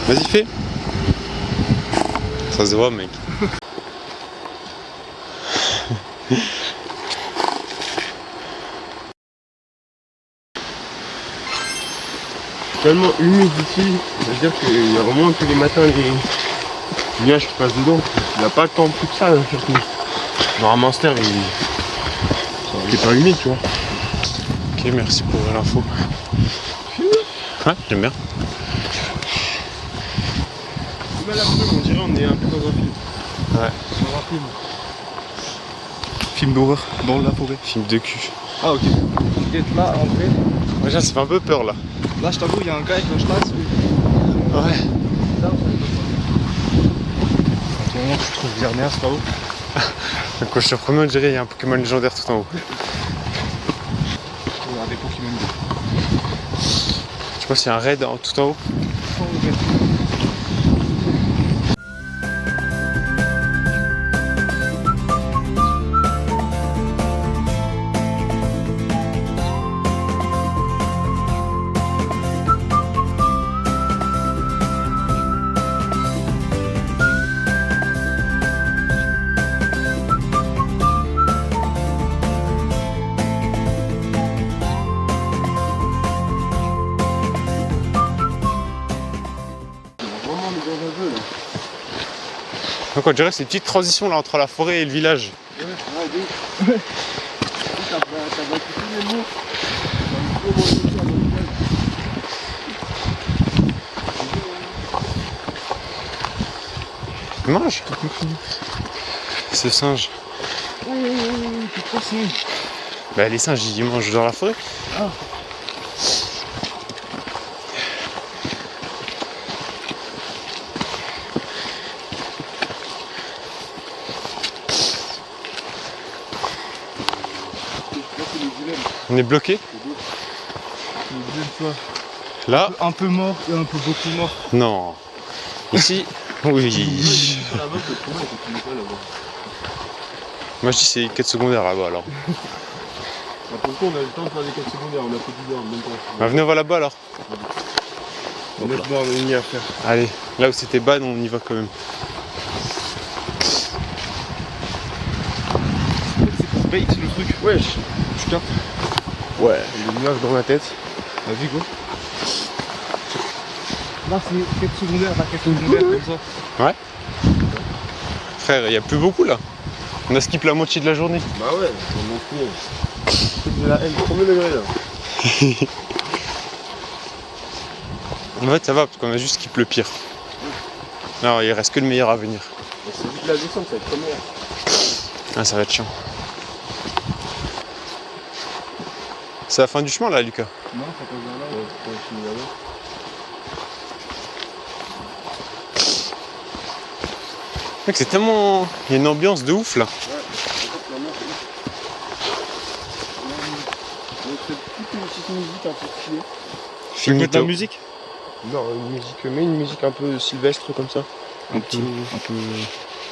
Vas-y, fais. Ça se voit, mec. Tellement humide ici, ça veut dire qu'il y a vraiment tous les matins les nuages qui passent dedans. Il n'a pas le temps plus que ça, surtout. Genre un Monster, il est pas humide, tu vois. Ok, merci pour l'info. Ouais, j'aime bien. On dirait on est un peu dans un film. Ouais. Dans un film. Film d'horreur dans la forêt. Film de cul. Ah ok. T'inquiète, là en vrai, Moi, ça fait un peu peur là. là je t'avoue, il y a un gars avec un schlatz. Ouais. Là, au moment que je trouve Vermeer, c'est pas où. Donc, quand je te promets, on dirait qu'il y a un Pokémon légendaire tout en haut. Il y a des Pokémon. Je sais pas s'il y a un raid tout en haut. Donc on dirait que c'est une petite transition là entre la forêt et le village. Il mange. Ce singe. Bah les singes ils mangent dans la forêt. On est bloqué. Là, Un peu mort et un peu beaucoup mort. non. Ici, oui. Moi je dis c'est quête secondaire là-bas alors. Pour le coup, on a eu le temps de faire des quêtes secondaires, on a fait du même temps. Bah, venez on va là-bas alors. Honnêtement, on a une à faire. Allez, là où c'était ban on y va quand même. C'est pour bait le truc. Wesh, Tu captes. ouais, les nuages dans la tête. Vas-y, go. Là, c'est quête secondaire, la quête secondaire comme ça. Frère, il y a plus beaucoup là. On a skip la moitié de la journée. Bah ouais, on m'en fout. De la haine, premier degré là. En fait ça va parce qu'on a juste skip le pire. Non, il reste que le meilleur à venir. C'est vite la descente, ça va être comme hier. Ah, ça va être chiant. C'est la fin du chemin là, Lucas. Non, ça passe vers là. Ouais, on finit là-bas. Mec, c'est tellement. Il y a une ambiance de ouf là. Mettre de la musique. Non, une musique, mais une musique un peu sylvestre comme ça. Un peu.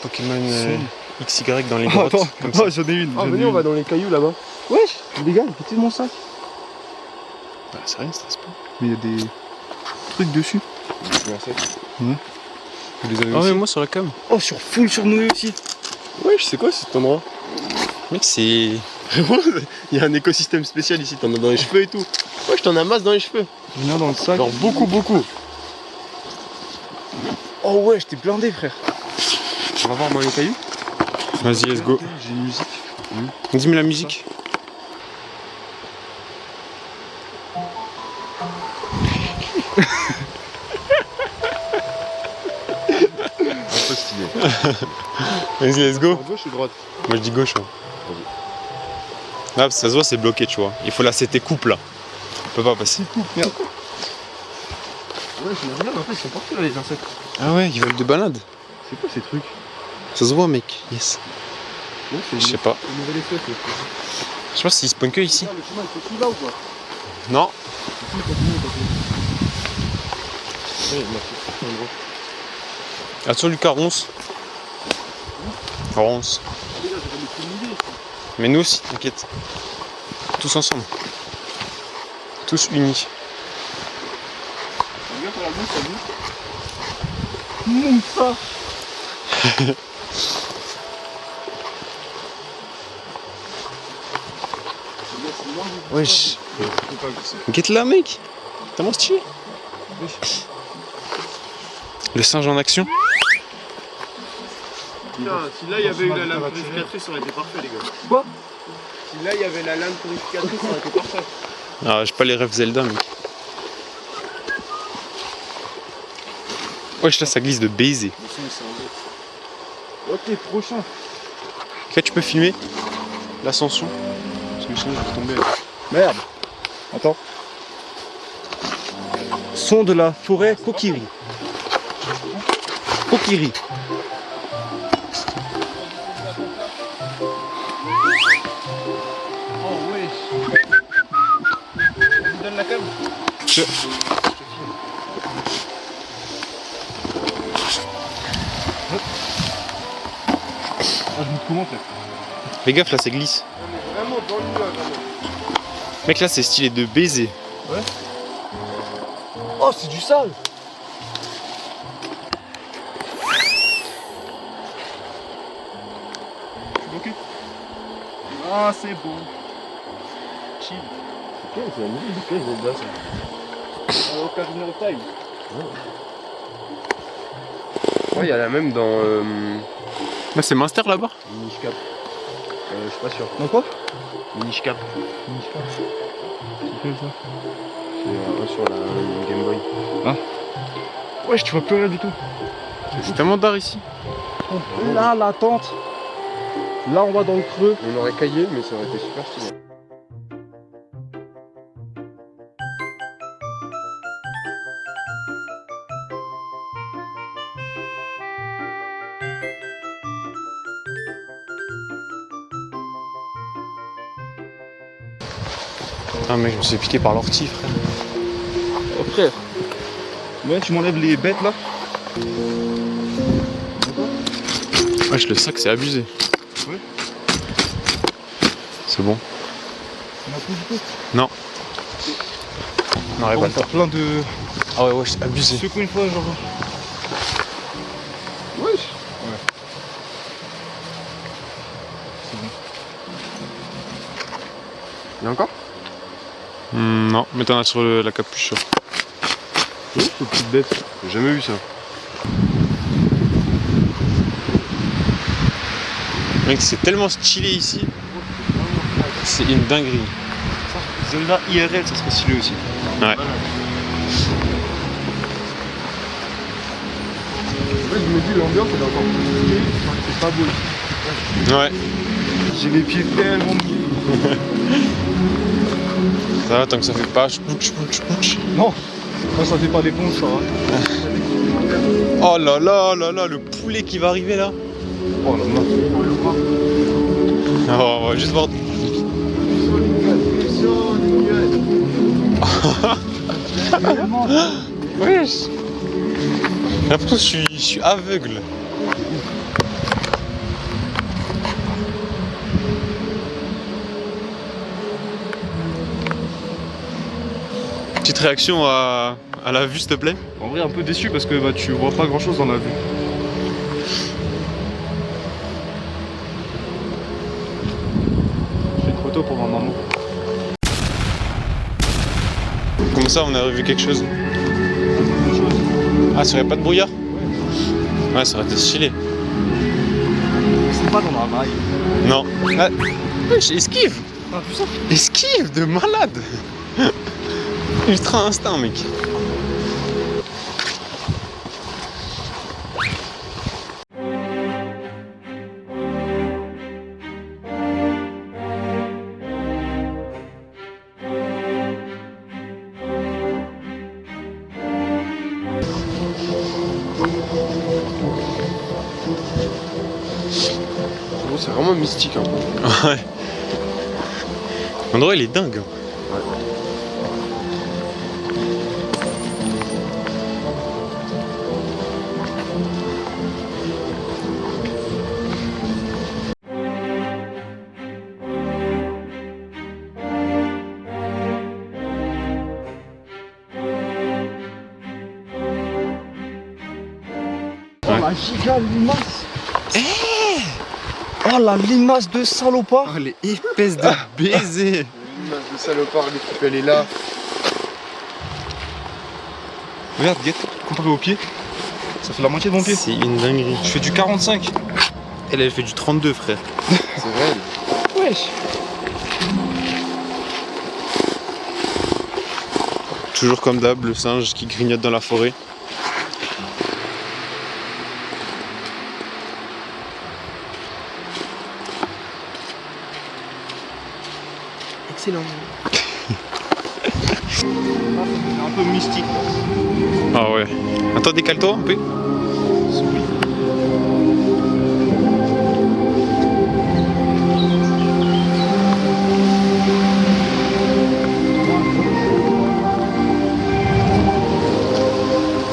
Pokémon Sombre. XY dans les Oh, grottes. attends, comme ça. oh, j'en ai une. Ah, j'en ai venez, on une. va dans les cailloux là-bas. Wesh, les gars, mettez mon sac. Bah, c'est rien, stresse pas. Mais il y a des trucs dessus. Vous les avez aussi moi sur la cam. Oh, sur full sur Noé aussi. Wesh, c'est quoi cet endroit? Mec, c'est. Vraiment, il y a un écosystème spécial ici, t'en as dans les cheveux et tout. Wesh, t'en as masse dans les cheveux. Viens dans le sac. Genre beaucoup, beaucoup. Oh ouais, j'étais blindé, frère. On va voir dans les cailloux. Vas-y, let's go. J'ai une musique. Dis-moi la musique. Un peu stylé. Vas-y, let's go. À gauche ou droite? Moi je dis gauche. Hein. Là, ça se voit, c'est bloqué, tu vois. Il faut la CT coupe là. On peut pas passer. Ouais, je me regarde, en fait, ils sont partis là les insectes. Ah ouais, ils veulent de balade. C'est quoi ces trucs? Ça se voit, mec. Yes. Ouais, c'est Je sais pas. une nouvelle espèce. Je sais pas s'ils spawnent que ici. Le chemin, il continue là ou quoi? Non. Il continue. Ouais, il m'a fait. Attention, Lucas, ronce. Ronce. Mais nous aussi, t'inquiète. Tous ensemble. Tous unis. Regarde la bouche, ça bouge. Moussa. Wesh. Get là, mec. T'as mon stylé. Le singe en action. Si là il y avait eu la lame purificatrice, ça aurait été parfait, les gars. Quoi? Si là il y avait la lame purificatrice, ça aurait été parfait. Ah, j'ai pas les rêves Zelda, mec. Wesh, là, ça glisse de baiser. Ok, prochain. Ok, tu peux filmer l'ascension. Parce que sinon, je vais tomber. Merde. Attends. Son de la forêt Kokiri. Kokiri. Oh ouais. Tu donnes la cam? Ah, je montre comment, frère. Fais gaffe, là, ça glisse. Vraiment dans le nuage, vraiment. Mec, là, c'est stylé de baiser. Oh, c'est du sale. Ok. Ah, c'est bon. Chill. C'est la musique du piège, Zelda, ça. Ocarina of Time. Ouais, il y a la même dans Bah, c'est Munster là-bas. Minish Cap. Je suis pas sûr. Non quoi? Minish Cap. C'est quel ça? C'est un sur la Game Boy. Wesh, tu vois plus rien du tout. C'est tellement d'art ici. Là, la tente. Là, on va dans le creux. On aurait caillé, mais ça aurait été super stylé. Ah mec, je me suis piqué par l'ortie, frère. Oh frère. Ouais, tu m'enlèves les bêtes là. Wesh, le sac, c'est abusé. Ouais. C'est bon. On a tout du tout. Non. On n'aurait pas le temps. Plein de. Ah ouais, c'est abusé. Secoue une fois, genre. Wesh. Ouais. C'est bon. Il y a encore? Non, mais t'en as sur la capuche. Cette petite bête. J'ai jamais vu ça. Mec, c'est tellement stylé ici. C'est une dinguerie. Zelda IRL, ça serait stylé aussi. Ouais. Je me dis l'ambiance elle est encore plus stylée. C'est pas beau ici. Ouais. J'ai les pieds tellement mouillés. Ça va tant que ça fait pas chpouch. Non, moi ça fait pas l'éponge, ça va. Oh là là là là, le poulet qui va arriver là. Oh là là. Oh, on va juste voir. Wesh. J'ai l'impression que je suis aveugle. Petite réaction à la vue, s'il te plaît. En vrai, un peu déçu parce que bah, tu vois pas grand chose dans la vue. Je fais une photo pour ma maman. Comme ça, on a revu quelque chose. Ah, ça aurait pas de brouillard? Ouais, ça aurait été stylé. C'est pas dans la rail. Non. Ah, wesh, esquive! Ah, tout ça. Esquive de malade! Ultra instinct, mec. Bon, c'est vraiment mystique hein. Ouais. L'endroit, il est dingue. Oh la giga limace. Oh la limace de salopard. Oh, les épaisses de baisers. Une masse de salopard, l'équipe elle est là. Regarde, guette, comparé au pied, ça fait la moitié de mon pied. C'est une dinguerie. Je fais du 45. Elle fait du 32, frère. C'est vrai. Wesh. Toujours comme d'hab, le singe qui grignote dans la forêt. Excellent. C'est un peu mystique. Ah ouais. Attends, décale-toi un peu.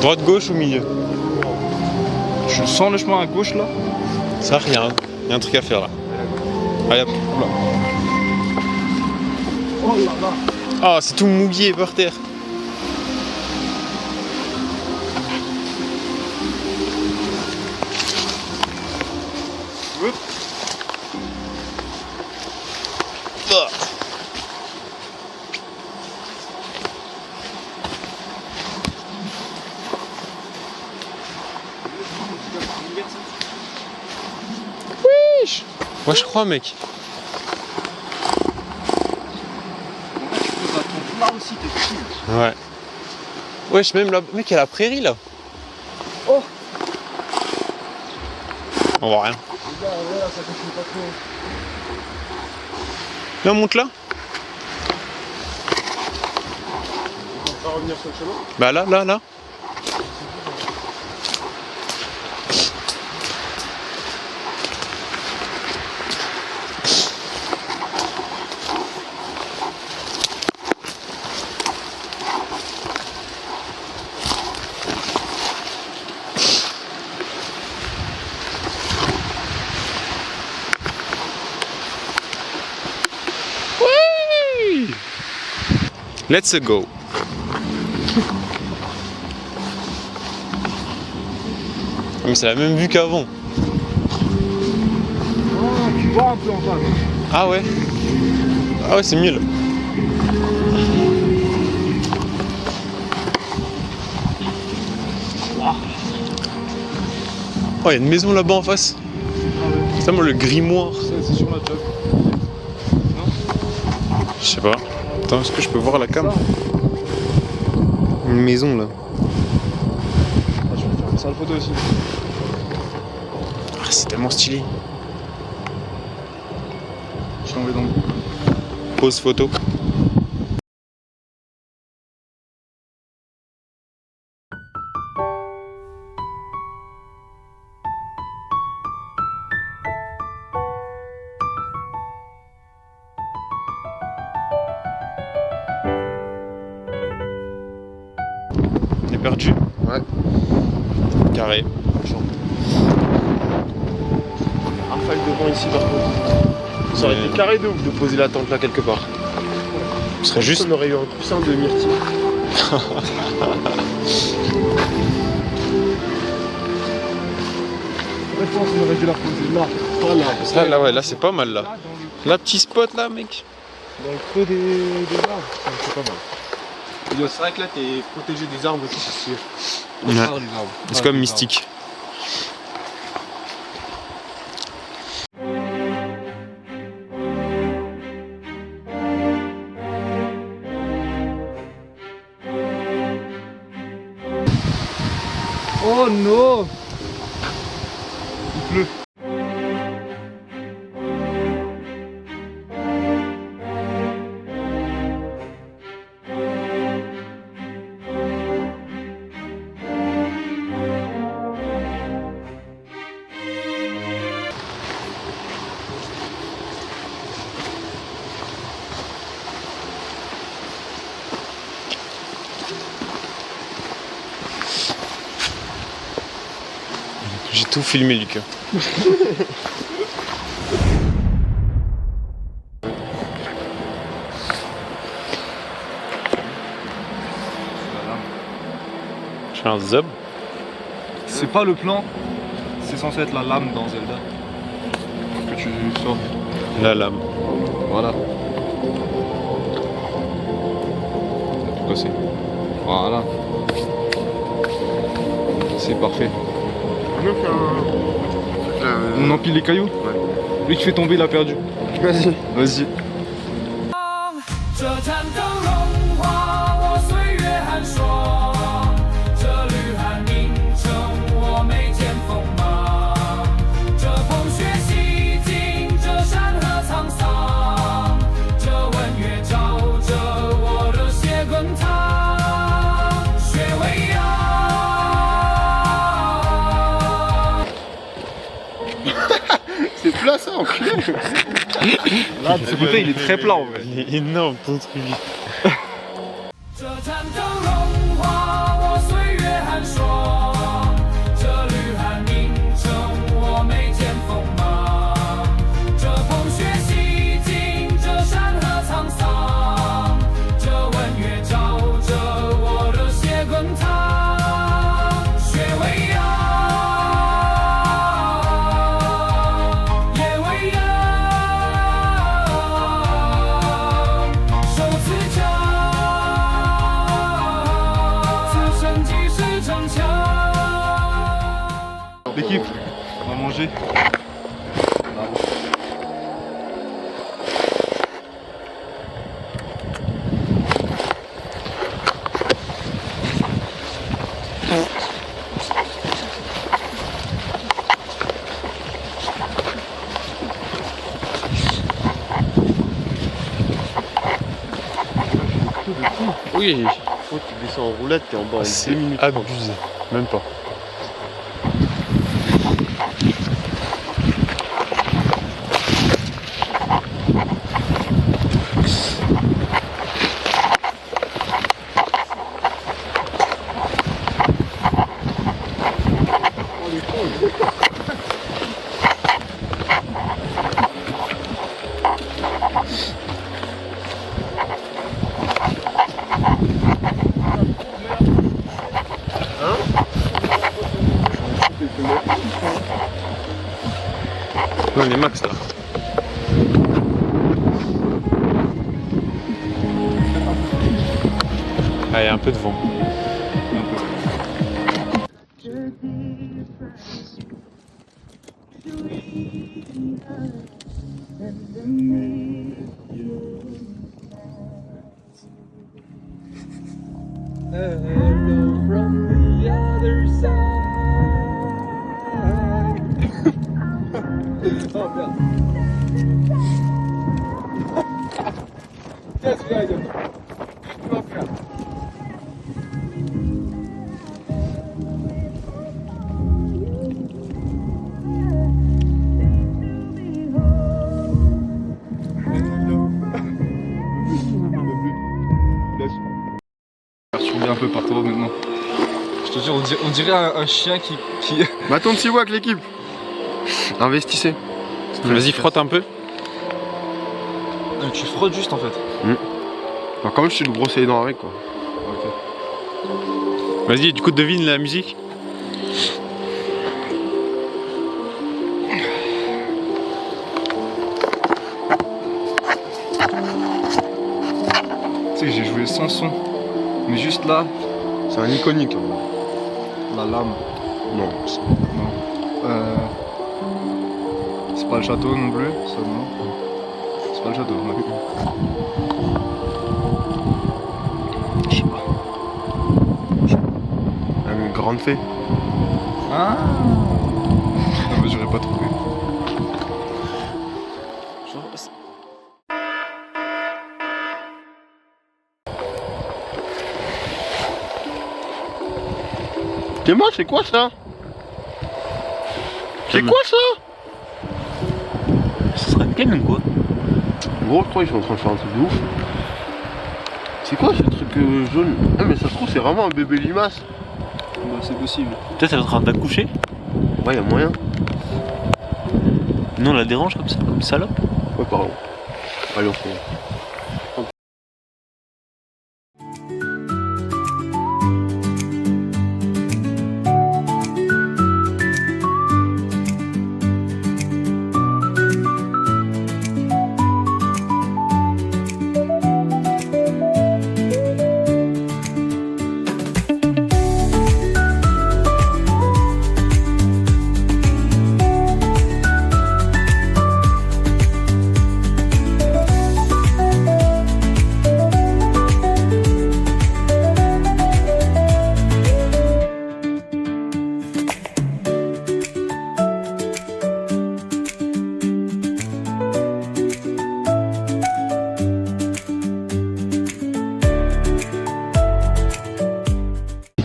Droite, gauche ou milieu? Je sens le chemin à gauche là. Ça, rien. Il y a un truc à faire là. Allez hop. Là. Oh là là. Ah, c'est tout mouillé par terre. Hop. Ah. Ouais, je crois, mec. Là aussi, t'es chill. Ouais. Wesh, même là, mec, il y a la prairie là. Oh. On voit rien. Regarde, voilà, ça continue pas trop. Là, monte là. On va revenir sur le chemin. Bah là, là, là. Let's go. Mais c'est la même vue qu'avant. Oh, tu vois un peu en bas. Ah ouais. Ah ouais, c'est mieux là. Oh, il y a une maison là-bas en face. C'est moi le grimoire. C'est sur la job. Je sais pas. Attends, est-ce que je peux voir la cam? Une maison là. Ah, je vais faire une sale photo aussi. Ah, c'est tellement stylé. Je t'en vais dans le coup. Pause photo. On est perdu. Ouais. Carré. Rafale de vent ici par contre. Ça aurait été carré de ouf de poser la tente là quelque part. Ce serait juste. On aurait eu un coussin de myrtille. Je pense qu'on aurait dû la poser là. Voilà. Là, ouais, là c'est pas mal là. Là, petit spot là, mec. Dans le creux des arbres, c'est pas mal. C'est vrai que là t'es protégé des arbres aussi, c'est sûr. Ouais. Les arbres. C'est comme mystique. Oh non! Il pleut. J'ai tout filmé, Lucas. Je fais un zob. C'est pas le plan, c'est censé être la lame dans Zelda. Que tu sors. La lame. Voilà. Tout cassé. Voilà. C'est parfait. On empile les cailloux? Ouais. Lui qui fait tomber, il a perdu. Vas-y. Vas-y. 这盏灯融化我岁月寒霜，这旅寒凝成我眉间锋芒，这风雪洗尽这山河沧桑，这温月照着我热血滚烫，血为阳。 C'est plat ça, enculé. Là, ce bouteille, il est très plat en vrai. Il est énorme ton truc. 这盏灯融化我岁月寒霜，这旅寒凝成我眉间锋芒，这风雪洗尽这山河沧桑，这温月照着我热血滚烫，血为阳，夜为阳，手持枪。 L'équipe, on va manger. bateau de fou. Oui, Faut que tu descends en roulette, t'es en bas en c'est 2 minutes. abusé. Même pas. On est max là. Ah, il y a un peu de vent. Hello from the other side. Oh merde. Qu'est-ce qu'il y a de tu vas faire? Perturbé un peu par toi maintenant. Je te jure, on dirait un chien qui... Bâton de 6 voix avec l'équipe. Investissez. Vas-y, frotte un peu. Tu frottes juste en fait. Bah, quand même, je suis le brosser les dents avec quoi. Vas-y, du coup, devine la musique. Tu sais que j'ai joué sans son. Mais juste là, C'est un iconique. Hein. la lame. Non. C'est pas le château non plus, ça non. C'est pas le château, ouais. Je sais pas. Une grande fée. Ah non, mais j'aurais pas trouvé. T'es moi, c'est quoi ça? C'est quoi ça? Ce serait une canne ou quoi? Gros, je crois qu'ils sont en train de faire un truc de ouf. C'est quoi ce truc jaune? Ah mais ça se trouve c'est vraiment un bébé limace. Bah, c'est possible. Peut-être elle est en train d'accoucher. Ouais y'a moyen. Nous on la dérange comme ça, comme salope. Ouais pardon. Allez on fait.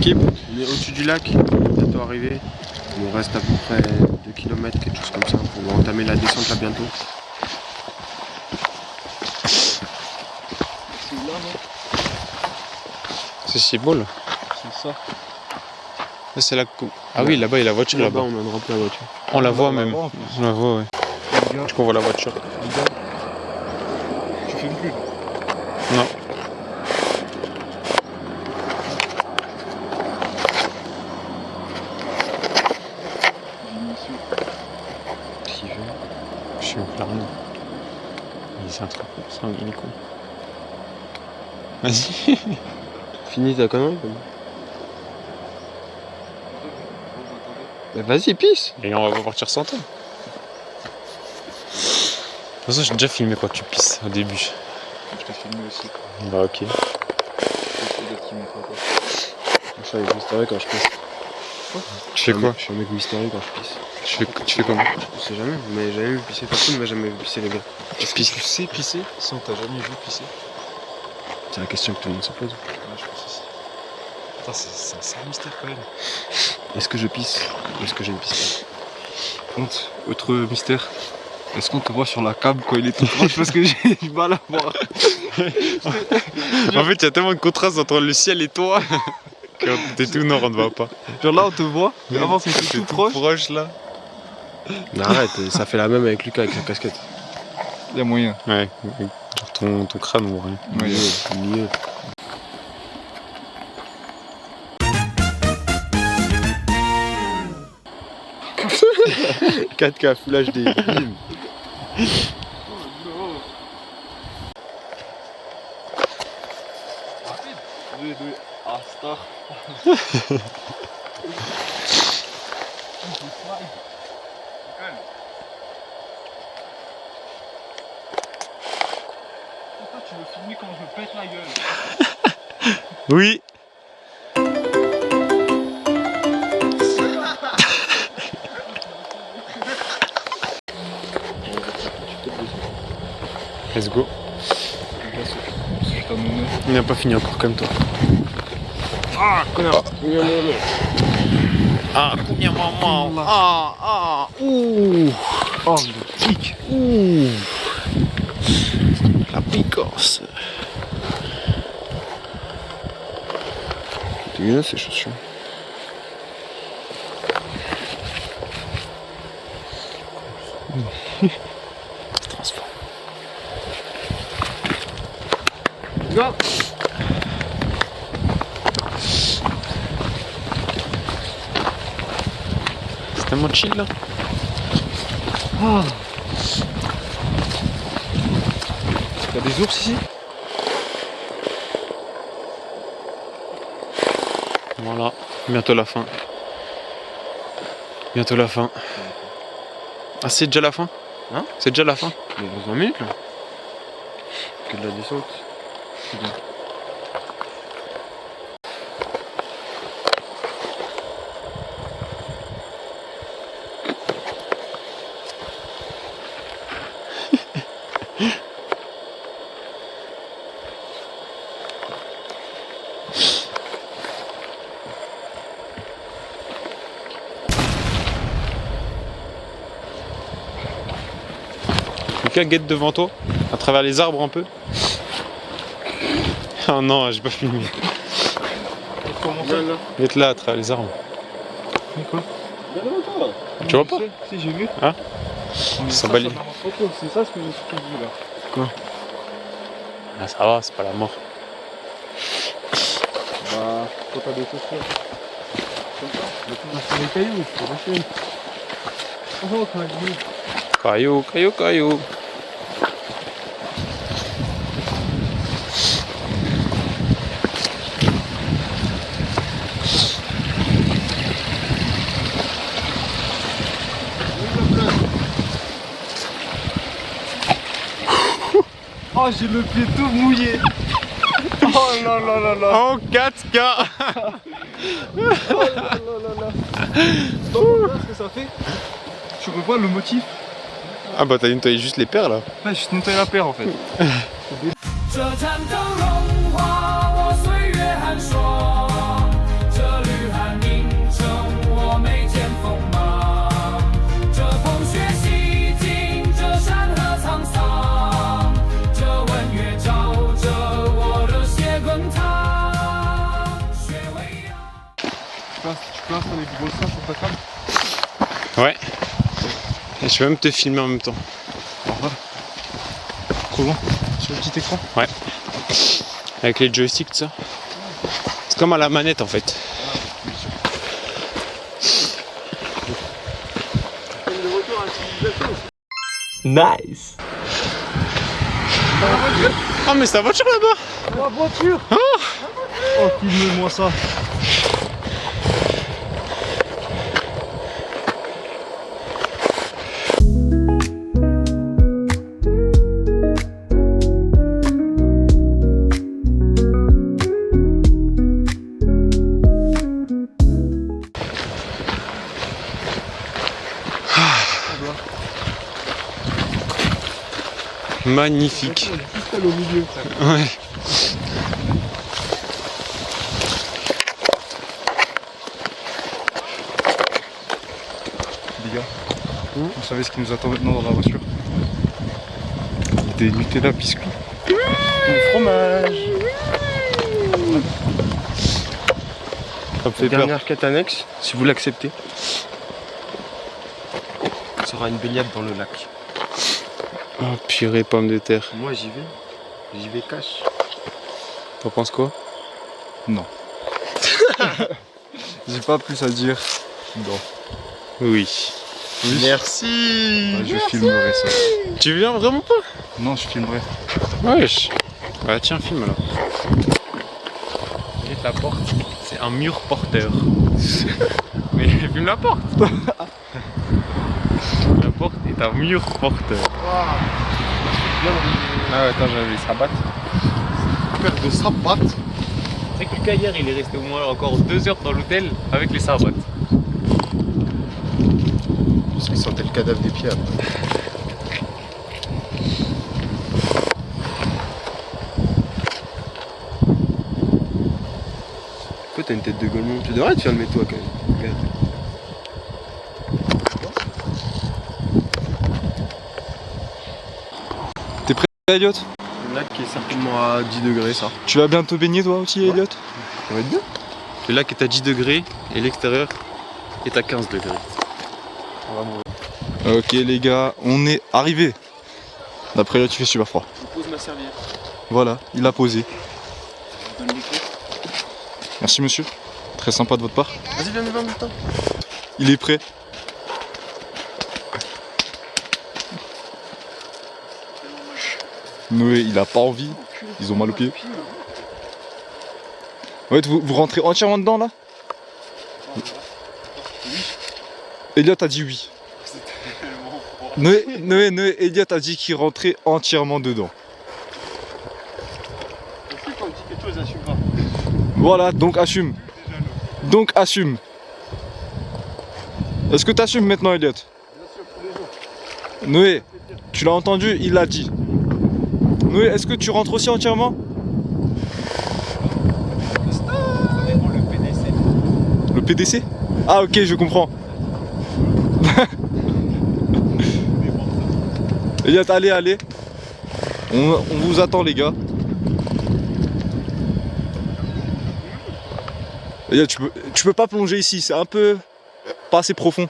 On est au-dessus du lac, bientôt arrivé. Il nous reste à peu près 2 km, quelque chose comme ça. On va entamer la descente là bientôt. C'est là, non? C'est si beau là. C'est ça. Là, c'est la coupe. Ah oui, là-bas, il y a la voiture Là-bas, là-bas. on a rempli la voiture. On la voit On la même. voit, en plus. On la voit, ouais. Regarde, Du coup, on voit la voiture. regarde. Tu filmes plus là? Non. S'il veut. Je suis au clarin. C'est un truc. Il est con. Vas-y. Finis ta connerie comme. Bah, vas-y, pisse. Et on va partir sans toi. De toute façon, j'ai déjà filmé quand tu pisses au début. Je t'ai filmé aussi. Bah, ok. J'essaie d'être qui montre pas. Je suis un mec mystérieux quand je pisse. Tu fais quoi? Je suis un mec mystérieux quand je pisse. Tu fais comment? Je sais jamais, mais jamais vu pisser personne, mais jamais vu pisser les gars. Tu pisses. Tu sais pisser si on t'a jamais vu pisser? C'est la question que tout le monde se pose. Ouais, je pense aussi. Putain, c'est un mystère quand même. Est-ce que je pisse ou est-ce que je ne pisse Honte, autre mystère. Est-ce qu'on te voit sur la cam quand il est tout proche? Parce que j'ai du mal à voir. En fait, il y a tellement de contraste entre le ciel et toi. Quand t'es tout nord, on ne voit pas. Genre là, on te voit, mais avant, c'est T'es tout proche. là. pas? Arrête, ça fait la même avec Lucas avec sa casquette. Il y a moyen. Ouais, genre ton crâne ou rien. Mieux. 4K Full HD. Bim. Ah, star. Pourquoi tu veux filmer quand je me pète la gueule? Oui. Let's go. Il n'a pas fini encore comme toi. Ah, connard. Ah, combien maman. Ah, ouh. Oh, le tic. Ouh. La picosse. Dégueulasse ces chaussures. Se transforme. Go. C'est tellement chill là. Y'a des ours ici? Voilà, bientôt la fin. Bientôt la fin. Ah, c'est déjà la fin? Hein? C'est déjà la fin? Mais dans 20 minutes là. Que de la descente. C'est bien. Lucas, guette devant toi, à travers les arbres un peu. Oh non, j'ai pas filmé. Comment ça? Guette là, à travers les arbres. Quoi? Tu vois pas? Si, j'ai vu. Hein? Mais Ça bat les- c'est ça ce que j'ai surtout vu là. Ah, ça va, c'est pas la mort. Bah, quand t'as des chaussures. Comme ça. Mais tu vas sur les cailloux, c'est lâché. Oh, quand même. Caillou, caillou, caillou. Oh, j'ai le pied tout mouillé. Oh là là là là. En 4K. Donc, ce que ça fait, tu revois le motif. Ah bah t'as nettoyé juste les paires là. Là, juste nettoyer la paire en fait. 这战争融化我岁月寒霜，这履寒凝成我眉间锋芒，这风雪洗尽这山河沧桑，这温月照着我热血滚烫，血为阳。 Tu peux installer du beau sens sur ta cam? Ouais. Et je vais même te filmer en même temps. Comment? Sur le petit écran? Ouais. Avec les joysticks, tout ça. C'est comme à la manette en fait. Nice. Ah mais c'est la voiture là-bas. La voiture! Oh, filme-moi ça! Magnifique. Au milieu. Ouais. savez ce qui nous attend maintenant dans la voiture? Des Nutella biscuits. Le fromage. Ça me fait peur. Dernière quête annexe, si vous l'acceptez. Ça sera une baignade dans le lac. Oh, purée, pommes de terre. Moi j'y vais cash. T'en penses quoi? Non. J'ai pas plus à dire. Non. Oui. Merci. Ouais, je filmerai ça. Tu viens vraiment pas? Non, je filmerai. Wesh. Bah tiens, filme alors. Regarde la porte, c'est un mur porteur. Mais filme la porte. La porte est un mur porteur. Ah ouais, attends, j'avais les sabbats. Paire de sabbats. Tu sais que Lucas hier il est resté au moins encore 2 heures dans l'hôtel avec les sabbats. Parce qu'il sentait le cadavre des pieds après. Pourquoi t'as une tête de golemon? Tu devrais te filmer toi quand même. Regarde. Elliot, Le lac qui est certainement à 10 degrés ça. tu vas bientôt baigner toi aussi, Elliot? Ça va être bien. Le lac est à 10 degrés et l'extérieur est à 15 degrés. On va mourir. Ok les gars, on est arrivé. D'après là, tu fais super froid. Je pose ma serviette. Voilà, il a posé. Je donne les clés. Merci monsieur. Très sympa de votre part. Vas-y, viens devant en même temps. Il est prêt. Noé, il a pas envie. Ils ont mal aux pieds. Ouais, vous rentrez entièrement dedans là? Elliot a dit oui. Noé, Elliot a dit qu'il rentrait entièrement dedans. Quand on dit quelque chose, assume pas. Voilà, donc assume. Donc assume. Est-ce que t'assumes maintenant, Elliot? Noé, tu l'as entendu, il l'a dit. Noé, est-ce que tu rentres aussi entièrement? Le PDC? Ah ok, je comprends. Elliot, allez. On vous attend les gars. Elliot, tu peux pas plonger ici, c'est un peu pas assez profond.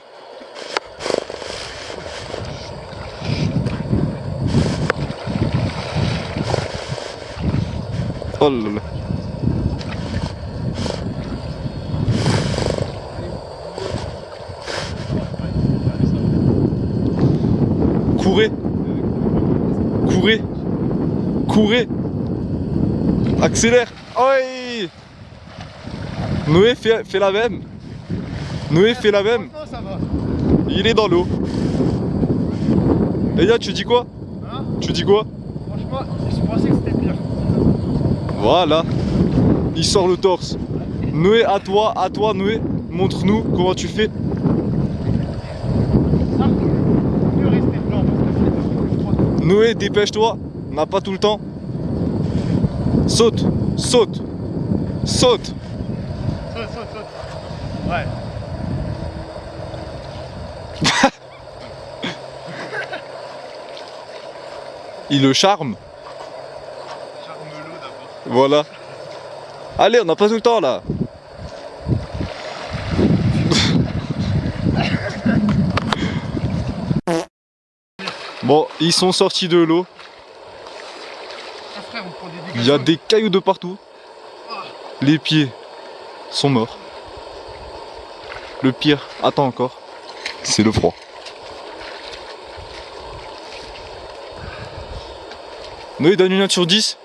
Oh là là. Courez. Accélère. Oi. Noé fait la même. Ça va. Il est dans l'eau. Elliot, tu dis quoi? Tu dis quoi? Franchement, je pensais que c'était pire. Voilà. Il sort le torse. Noé, à toi Noé. Montre-nous comment tu fais. Noé, dépêche-toi. On n'a pas tout le temps. Saute. Ouais. Il le charme. Charme-le d'abord. Voilà. Allez, on n'a pas tout le temps là. Bon, ils sont sortis de l'eau. Ah frère, on prend des dégâts. Il y a des cailloux de partout. Les pieds sont morts. Le pire, attends encore, c'est le froid. Noé, donne une note sur 10.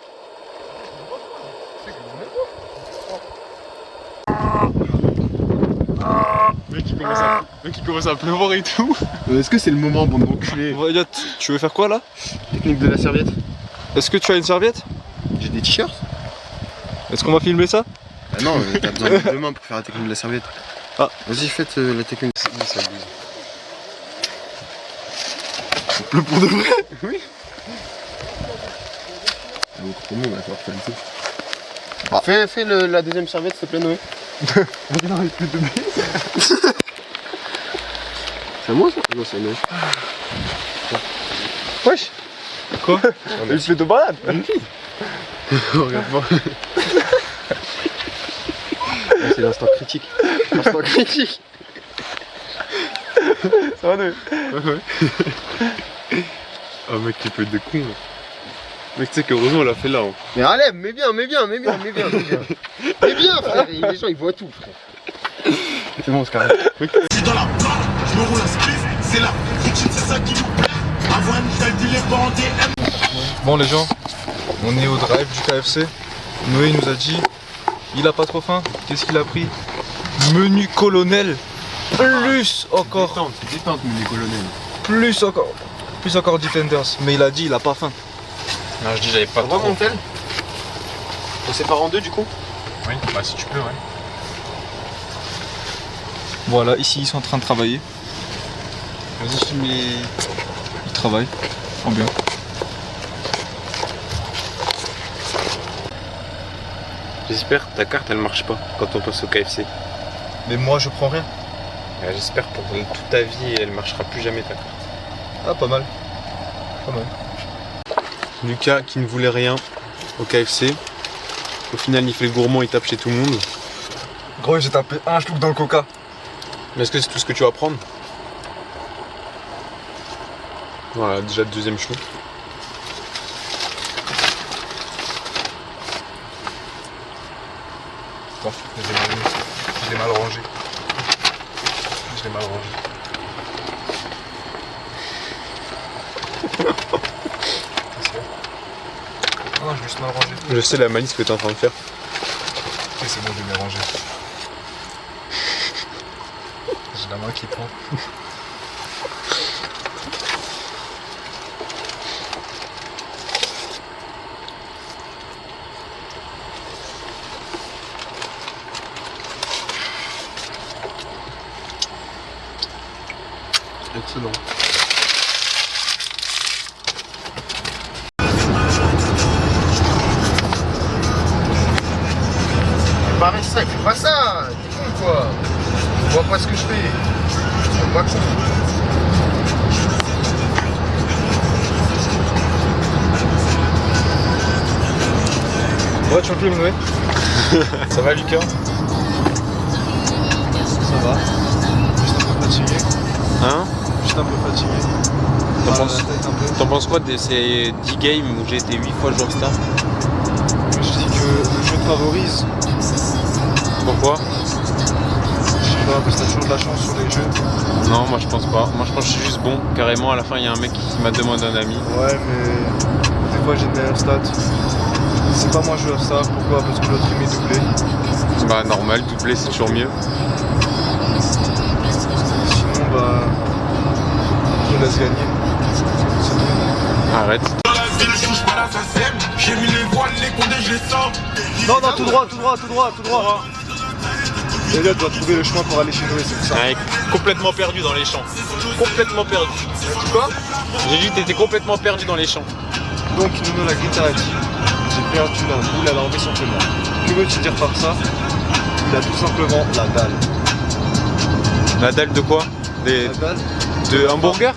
Mec, il commence à pleuvoir et tout. Est-ce que c'est le moment, bande d'enculés? Bon, Elliot, tu veux faire quoi là? Technique de la serviette. Est-ce que tu as une serviette? J'ai des t-shirts. Est-ce qu'on va filmer ça? Ah non, t'as besoin de 2 mains pour faire la technique de la serviette. Ah. Vas-y, faites la technique. Ça bouge. Il pleut pour de vrai? Oui. Donc, tout le monde va faire le tout. Ah. Fais la deuxième serviette, s'il te plaît, Noé. Non, il pleut de C'est à moi ça? Non, c'est à moi. Wesh. Quoi? Il se fait de balade. Regarde-moi. C'est l'instant critique. L'instant critique. Ça va nous. Oh mec, tu peux être de con là. Mec, tu sais qu'heureusement on l'a fait là. Hein. Mais allez, mets bien, mets bien, mets bien, mets bien, mets bien. Mets bien frère, les gens ils voient tout frère. C'est bon, c'est carré. Je suis dans la barre, je me roule un spliff, c'est la routine, c'est ça qui nous plaît. Avoir une telle dealer bandé. Bon les gens, on est au drive du KFC. Noé nous a dit, il a pas trop faim. Qu'est-ce qu'il a pris? Menu colonel. Plus encore. C'est détente, mais les colonels. Plus encore Defenders. Mais il a dit, il a pas faim. Non, je dis j'avais pas On va trop. monter. On sépare en deux du coup? Oui, bah si tu peux, ouais. Voilà, ici ils sont en train de travailler. Vas-y, filme les... Ils travaillent. En bien. J'espère que ta carte elle marche pas quand on passe au KFC. Mais moi je prends rien. J'espère pour toute ta vie elle marchera plus jamais ta carte. Ah, pas mal. Pas mal. Lucas qui ne voulait rien au KFC. Au final il fait le gourmand, il tape chez tout le monde. Gros, j'ai tapé un schluck dans le coca. Mais est-ce que c'est tout ce que tu vas prendre? Voilà, déjà deuxième chou. Attends, je l'ai mal rangé. Je l'ai mal rangé. Non, je l'ai juste mal rangé. Je sais la malice que tu es en train de faire. Ok, c'est bon, je l'ai bien rangé. J'ai la main qui prend. Excellent. Pareil ça, fais pas ça! T'es con quoi! Tu vois pas ce que je fais! C'est pas con! Ouais, tu filmes, Noé? Ça va, Lucas? Ça va. Juste un peu fatigué. Hein? Juste un peu fatigué. T'en Mal à penses- la tête un peu. T'en penses quoi de ces 10 games où j'ai été 8 fois joueur star? Je dis que le jeu te favorise. Pourquoi? Je sais pas, parce que t'as toujours de la chance sur les jeux. Non, moi je pense pas. Moi je pense que je suis juste bon. Carrément, à la fin, il y a un mec qui m'a demandé un ami. Ouais, mais des fois j'ai une meilleure stat. C'est pas moi joueur star, pourquoi? Parce que l'autre il met doublé. Bah, normal, doublé c'est toujours mieux. Sinon, bah. Je laisse gagner. C'est tout. Arrête. Dans la ville, je touche pas la SACEM. J'ai mis les voiles, les condés, je les sors. Non, non, tout droit, tout droit, tout droit, tout droit. Elliot doit trouver le chemin pour aller chez Noé, c'est pour ça. Ouais, complètement perdu dans les champs. Complètement perdu. Quoi? J'ai dit que t'étais complètement perdu dans les champs. Donc, Nuno la Grita a dit j'ai perdu la boule, elle a enlevé son témoin. Que veux-tu dire par ça? Il a tout simplement la dalle. La dalle de quoi? La dalle De hamburger?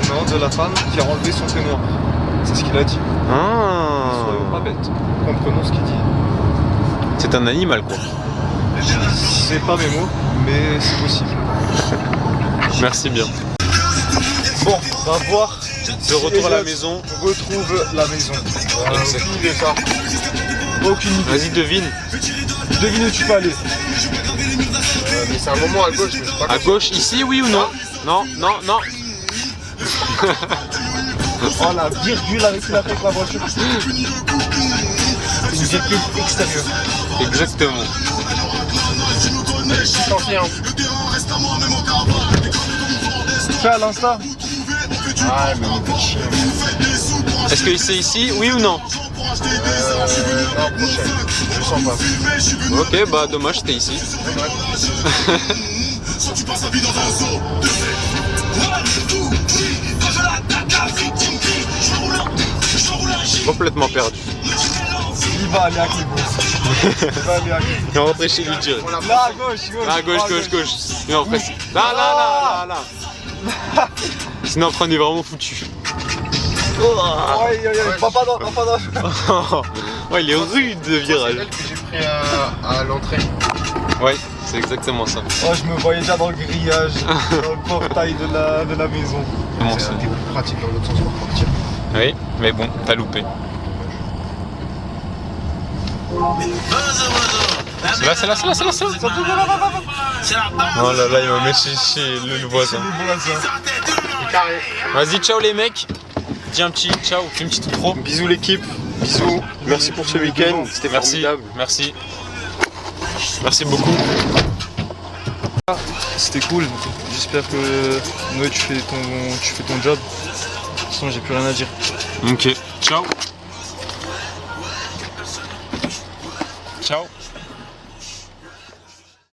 Non, de la femme qui a enlevé son témoin. C'est ce qu'il a dit. Soyons pas Ah. bêtes. Comprenons ce qu'il dit. C'est un animal quoi. C'est pas mes mots, mais c'est possible. Merci bien. Bon, on va voir. De retour à la maison. Retrouve la maison. Exact. Aucune idée ça. Aucune idée. Vas-y, devine. Devine où tu peux aller. Mais c'est un moment à gauche, mais je sais pas. À gauche, ici, oui ou non? Non, non, non. Oh la virgule avec qu'il a fait avec la voiture. Une virgule extérieure. Exactement. Fais à l'insta. Ah, mais on est chier. Est-ce que c'est ici, oui ou non? Non, prochaine. Je sens pas. Ok, bah dommage, c'était ici. Complètement perdu. Il va aller à clé gauche. Il va aller à clé. Il est rentré chez lui direct. Là, à gauche, gauche. Ah, gauche. Non, après, là. Sinon, après, on est vraiment foutu. Ouais, pas dans. Ouais, il est rude le virage. C'est elle que j'ai pris à l'entrée. Ouais, c'est exactement ça. Oh, je me voyais déjà dans le grillage, dans le portail de la maison. Comment C'est ça? plus pratique dans l'autre sens pour partir. Oui, mais bon, t'as loupé. C'est là. Oh là là, il va mettre chez le voisin. Vas-y, ciao les mecs. Dis un petit ciao, fais une petite pro. Bisous l'équipe, bisous. Merci pour ce week-end, c'était Merci, formidable. merci. Merci beaucoup. C'était cool. J'espère que Noé, tu fais ton job. Sinon, j'ai plus rien à dire. Ok, ciao.